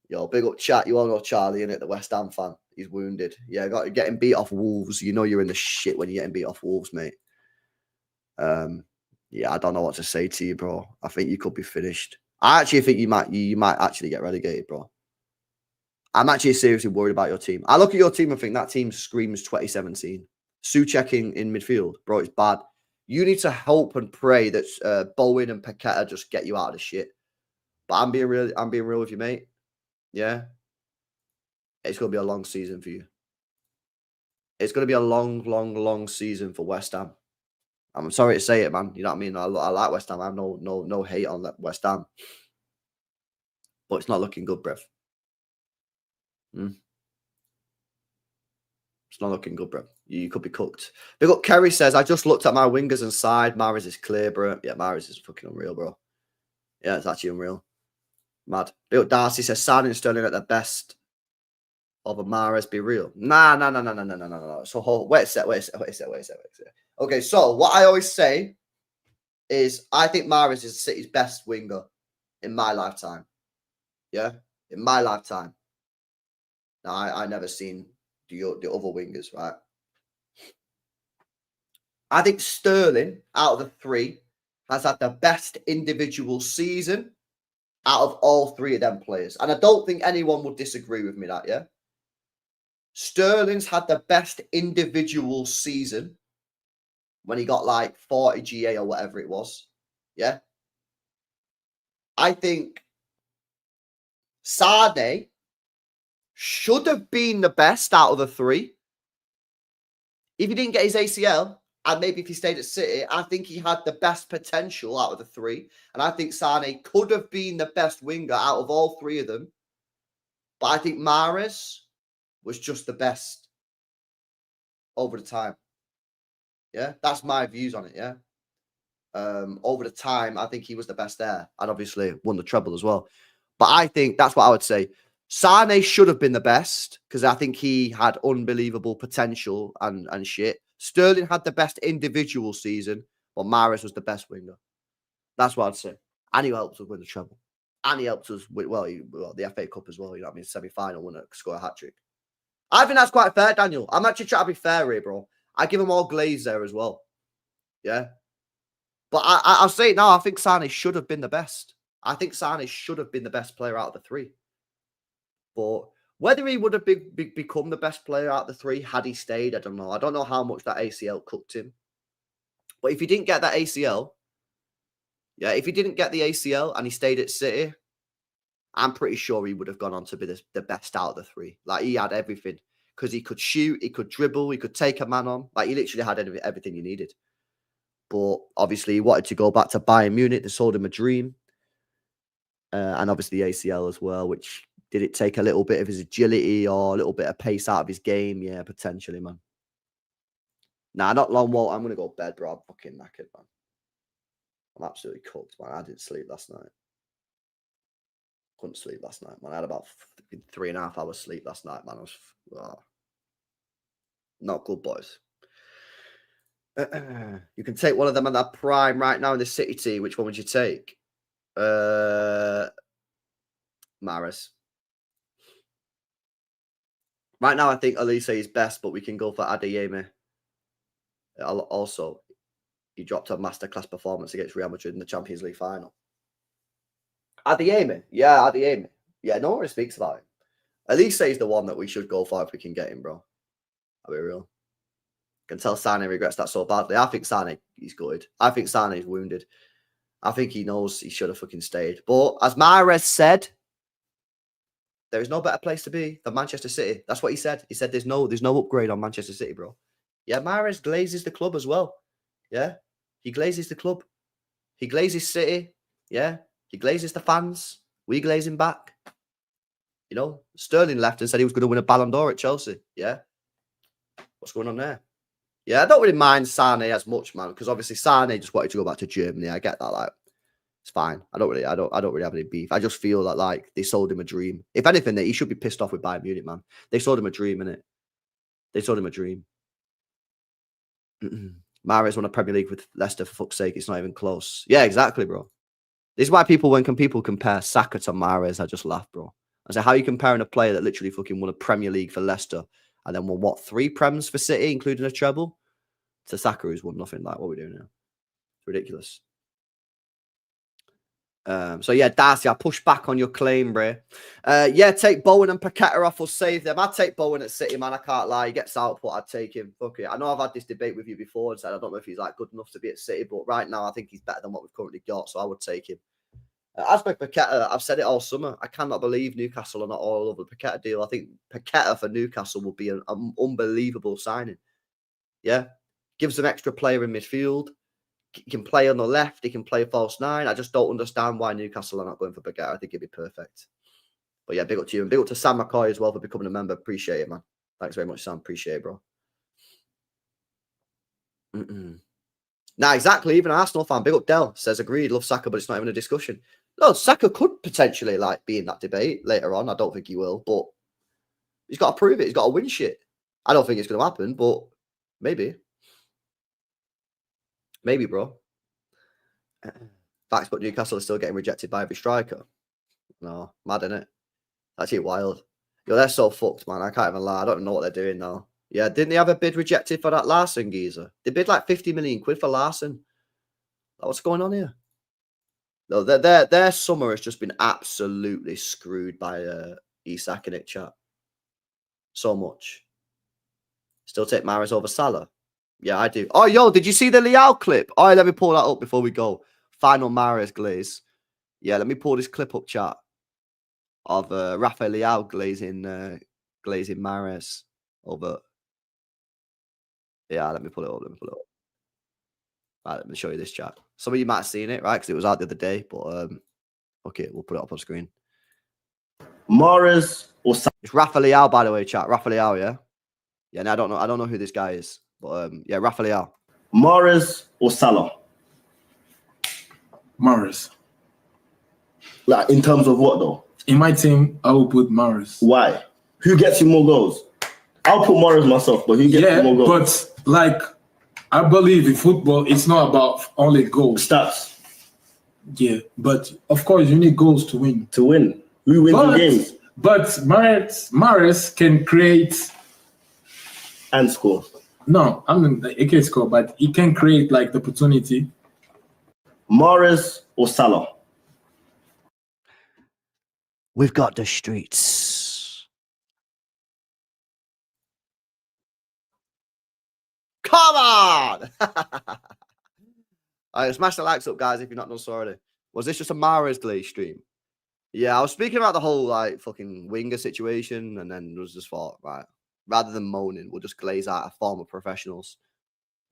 Speaker 1: Yo, big up chat. You all know Charlie, innit? The West Ham fan. He's wounded. Yeah, got getting beat off Wolves. You know you're in the shit when you're getting beat off Wolves, mate. Yeah, I don't know what to say to you, bro. I think you could be finished. I actually think you might actually get relegated, bro. I'm actually seriously worried about your team. I look at your team and think that team screams 2017. Souček in midfield, bro, it's bad. You need to hope and pray that Bowen and Paqueta just get you out of the shit. But I'm being real with you, mate. Yeah, it's gonna be a long season for you. It's going to be a long, long, long season for West Ham. I'm sorry to say it, man. You know what I mean? I like West Ham. I have no hate on that West Ham. But it's not looking good, bruv. It's not looking good, bro. You could be cooked. Big up Kerry says, I just looked at my wingers and side. Mahrez is clear, bro. Yeah, Mahrez is fucking unreal, bro. Yeah, it's actually unreal. Mad. Big up Darcy says, Sane and Sterling at the best of a Mahrez be real. Nah. So wait a sec. Okay, so what I always say is I think Mahrez is City's best winger in my lifetime. Yeah, in my lifetime. Now, I never seen the other wingers, right? I think Sterling, out of the three, has had the best individual season out of all three of them players. And I don't think anyone would disagree with me that, yeah? Sterling's had the best individual season when he got like 40 GA or whatever it was, yeah? I think Sane should have been the best out of the three. If he didn't get his ACL, and maybe if he stayed at City, I think he had the best potential out of the three. And I think Sane could have been the best winger out of all three of them. But I think Mahrez was just the best over the time. Yeah, that's my views on it, yeah. Over the time, I think he was the best there. And obviously won the treble as well. But I think that's what I would say. Sane should have been the best because I think he had unbelievable potential and shit. Sterling had the best individual season, but Mahrez was the best winger. That's what I'd say. And he helped us win the treble. And he helped us with, the FA Cup as well. You know what I mean? Semi-final, winner, score a hat-trick. I think that's quite fair, Daniel. I'm actually trying to be fair here, bro. I give him all glaze there as well. Yeah? But I'll say it now. I think Sane should have been the best. I think Sane should have been the best player out of the three. But whether he would have become the best player out of the three had he stayed, I don't know. I don't know how much that ACL cooked him. But if he didn't get that ACL, yeah, if he didn't get the ACL and he stayed at City, I'm pretty sure he would have gone on to be the best out of the three. Like, he had everything. Because he could shoot, he could dribble, he could take a man on. Like, he literally had everything you needed. But obviously, he wanted to go back to Bayern Munich. They sold him a dream. And obviously, the ACL as well, which... Did it take a little bit of his agility or a little bit of pace out of his game? Yeah, potentially, man. Nah, not long, Walt. I'm going to go to bed, bro. I'm fucking knackered, man. I'm absolutely cooked, man. I didn't sleep last night. Couldn't sleep last night, man. I had about 3.5 hours sleep last night, man. I was not good, boys. You can take one of them on that prime right now in the City team. Which one would you take? Mahrez. Right now, I think Elise is best, but we can go for Adeyemi. Also, he dropped a masterclass performance against Real Madrid in the Champions League final. Adeyemi. Yeah, Adeyemi. Yeah, no one really speaks about him. Elise is the one that we should go for if we can get him, bro. I'll be real. I can tell Sane regrets that so badly. I think Sane, he's good. I think Sane is wounded. I think he knows he should have fucking stayed. But as Mahrez said, there is no better place to be than Manchester City. That's what he said. He said there's no upgrade on Manchester City, bro. Yeah, Mahrez glazes the club as well. Yeah, he glazes the club. He glazes City. Yeah, he glazes the fans. We glaze him back. You know, Sterling left and said he was going to win a Ballon d'Or at Chelsea. Yeah, what's going on there? Yeah, I don't really mind Sane as much, man, because obviously Sane just wanted to go back to Germany. I get that, like. It's fine. I don't really have any beef. I just feel that like they sold him a dream. If anything, that he should be pissed off with Bayern Munich, man. They sold him a dream, innit? They sold him a dream. Mahrez won a Premier League with Leicester, for fuck's sake. It's not even close. Yeah, exactly, bro. This is why when people compare Saka to Mahrez, I just laugh, bro. I say, how are you comparing a player that literally fucking won a Premier League for Leicester and then won, what, 3 Prems for City, including a treble, to Saka, who's won nothing? Like, what are we doing now? It's ridiculous. So yeah, Darcy, I push back on your claim, bro. Yeah, take Bowen and Paqueta off or save them. I'd take Bowen at City, man. I can't lie. He gets output, I'd take him. Fuck it. I know I've had this debate with you before and said I don't know if he's like good enough to be at City, but right now I think he's better than what we've currently got, so I would take him. As for Paqueta, I've said it all summer. I cannot believe Newcastle are not all over the Paqueta deal. I think Paqueta for Newcastle will be an unbelievable signing. Yeah. Gives them extra player in midfield. He can play on the left. He can play false nine. I just don't understand why Newcastle are not going for Paqueta. I think it'd be perfect. But yeah, big up to you. And big up to Sam McCoy as well for becoming a member. Appreciate it, man. Thanks very much, Sam. Appreciate it, bro. Nah, exactly. Even an Arsenal fan, big up Dell, says agreed. Love Saka, but it's not even a discussion. No, Saka could potentially be in that debate later on. I don't think he will, but he's got to prove it. He's got to win shit. I don't think it's going to happen, but maybe. Maybe, bro. Facts, but Newcastle is still getting rejected by every striker. No, mad, innit? That's it, wild. Yo, they're so fucked, man. I can't even lie. I don't know what they're doing now. Yeah, didn't they have a bid rejected for that Larson geezer? They bid like 50 million quid for Larson. What's going on here? No, their summer has just been absolutely screwed by Isak in it, chat. So much. Still take Mahrez over Salah? Yeah, I do. Oh, yo, did you see the Leao clip? Oh, let me pull that up before we go. Final Mahrez glaze. Yeah, let me pull this clip up, chat, of Rafael Leao glazing Mahrez over. Yeah, let me pull it up. Right, let me show you this, chat. Some of you might have seen it, right? Because it was out the other day. But okay, we'll put it up on screen.
Speaker 4: Mahrez or
Speaker 1: it's Rafa Leao, by the way, chat. Rafa Leao, yeah. Yeah, no, I don't know who this guy is, but yeah, Rafa Leao.
Speaker 4: Mahrez or Salah?
Speaker 5: Mahrez.
Speaker 4: Like in terms of what though?
Speaker 5: In my team, I will put Mahrez.
Speaker 4: Why? Who gets you more goals? I'll put Mahrez myself, but who gets you more goals?
Speaker 5: But like, I believe in football, it's not about only goals.
Speaker 4: Stats.
Speaker 5: Yeah, but of course you need goals to win.
Speaker 4: To win. Who wins the games?
Speaker 5: But Mahrez can create
Speaker 4: and score.
Speaker 5: No, I mean he can score, but he can create like the opportunity.
Speaker 4: Mahrez or Salah?
Speaker 1: We've got the streets. Come on! All right, smash the likes up, guys, if you're not done so already. Was this just a Mahrez glaze stream? Yeah, I was speaking about the whole fucking winger situation, and then was just thought, right, rather than moaning, we'll just glaze out a form of professionals.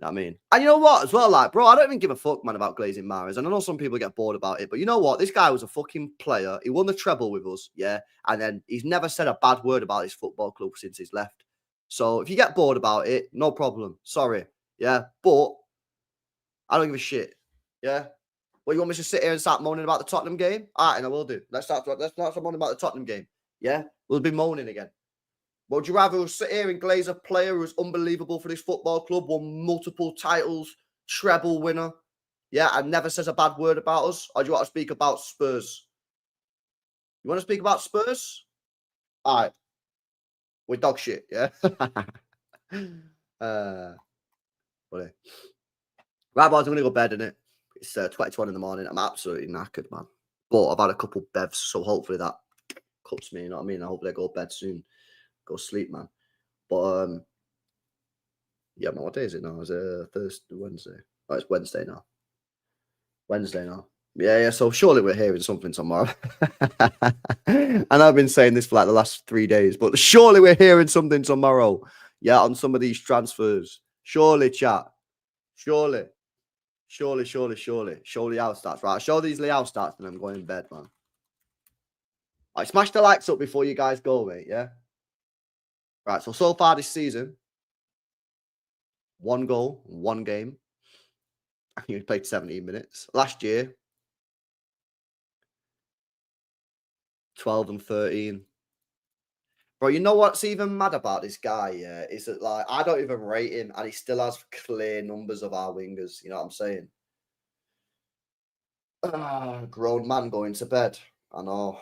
Speaker 1: You know what I mean? And you know what, as well, bro, I don't even give a fuck, man, about glazing Mahrez. And I know some people get bored about it, but you know what? This guy was a fucking player. He won the treble with us, yeah? And then he's never said a bad word about his football club since he's left. So if you get bored about it, no problem. Sorry, yeah? But I don't give a shit, yeah? Well, you want me to sit here and start moaning about the Tottenham game? All right, and I will do. Let's start moaning about the Tottenham game, yeah? We'll be moaning again. Would you rather sit here and glaze a player who's unbelievable for this football club, won multiple titles, treble winner, yeah, and never says a bad word about us? Or do you want to speak about Spurs? You want to speak about Spurs? All right. We're dog shit, yeah? Right, boys, I'm going to go bed, innit? It's 21 in the morning. I'm absolutely knackered, man. But I've had a couple bevs, so hopefully that cuts me, you know what I mean? I hope I go to bed soon. Go sleep, man. But yeah, man, what day is it now? Is it Thursday, Wednesday? Oh, it's Wednesday now. Yeah. So surely we're hearing something tomorrow. And I've been saying this for like the last 3 days, but surely we're hearing something tomorrow. Yeah, on some of these transfers. Surely, chat. Surely Leao starts. Right, show these Leao starts and I'm going in bed, man. All right, smash the likes up before you guys go, mate, yeah? Right, so far this season, 1 goal, 1 game. I think he played 17 minutes. Last year, 12 and 13. Bro, you know what's even mad about this guy, yeah? Is that, like, I don't even rate him, and he still has clear numbers of our wingers. You know what I'm saying? Grown man going to bed. I know.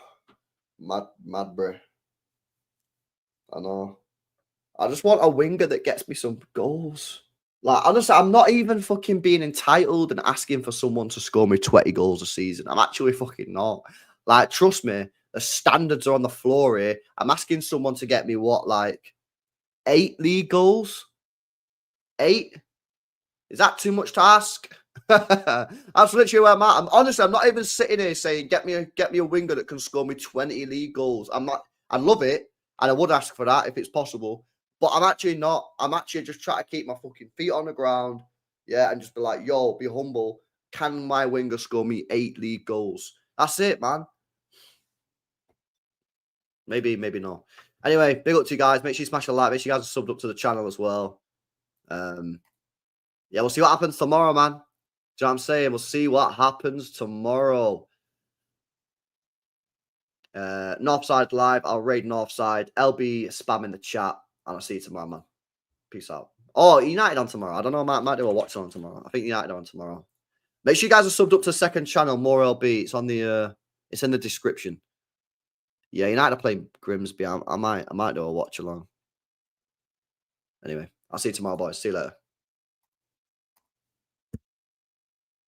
Speaker 1: Mad, bro. I know. I just want a winger that gets me some goals. Like, honestly, I'm not even fucking being entitled and asking for someone to score me 20 goals a season. I'm actually fucking not. Like, trust me, the standards are on the floor here. I'm asking someone to get me, what, like 8 league goals? 8? Is that too much to ask? That's literally where I'm at. I'm not even sitting here saying get me a winger that can score me 20 league goals. I'm not. I love it, and I would ask for that if it's possible. But I'm actually not. I'm actually just trying to keep my fucking feet on the ground, yeah, and just be like, yo, be humble. Can my winger score me 8 league goals? That's it, man. Maybe not. Anyway, big up to you guys. Make sure you smash a like. Make sure you guys are subbed up to the channel as well. Yeah, we'll see what happens tomorrow, man. Do you know what I'm saying? We'll see what happens tomorrow. Northside live. I'll raid Northside. LB spam in the chat. And I'll see you tomorrow, man. Peace out. Oh, United on tomorrow. I don't know. Might do a watch on tomorrow. I think United on tomorrow. Make sure you guys are subbed up to the second channel, More LB. It's on the it's in the description. Yeah, United are playing Grimsby. I might do a watch along. Anyway, I'll see you tomorrow, boys. See you later.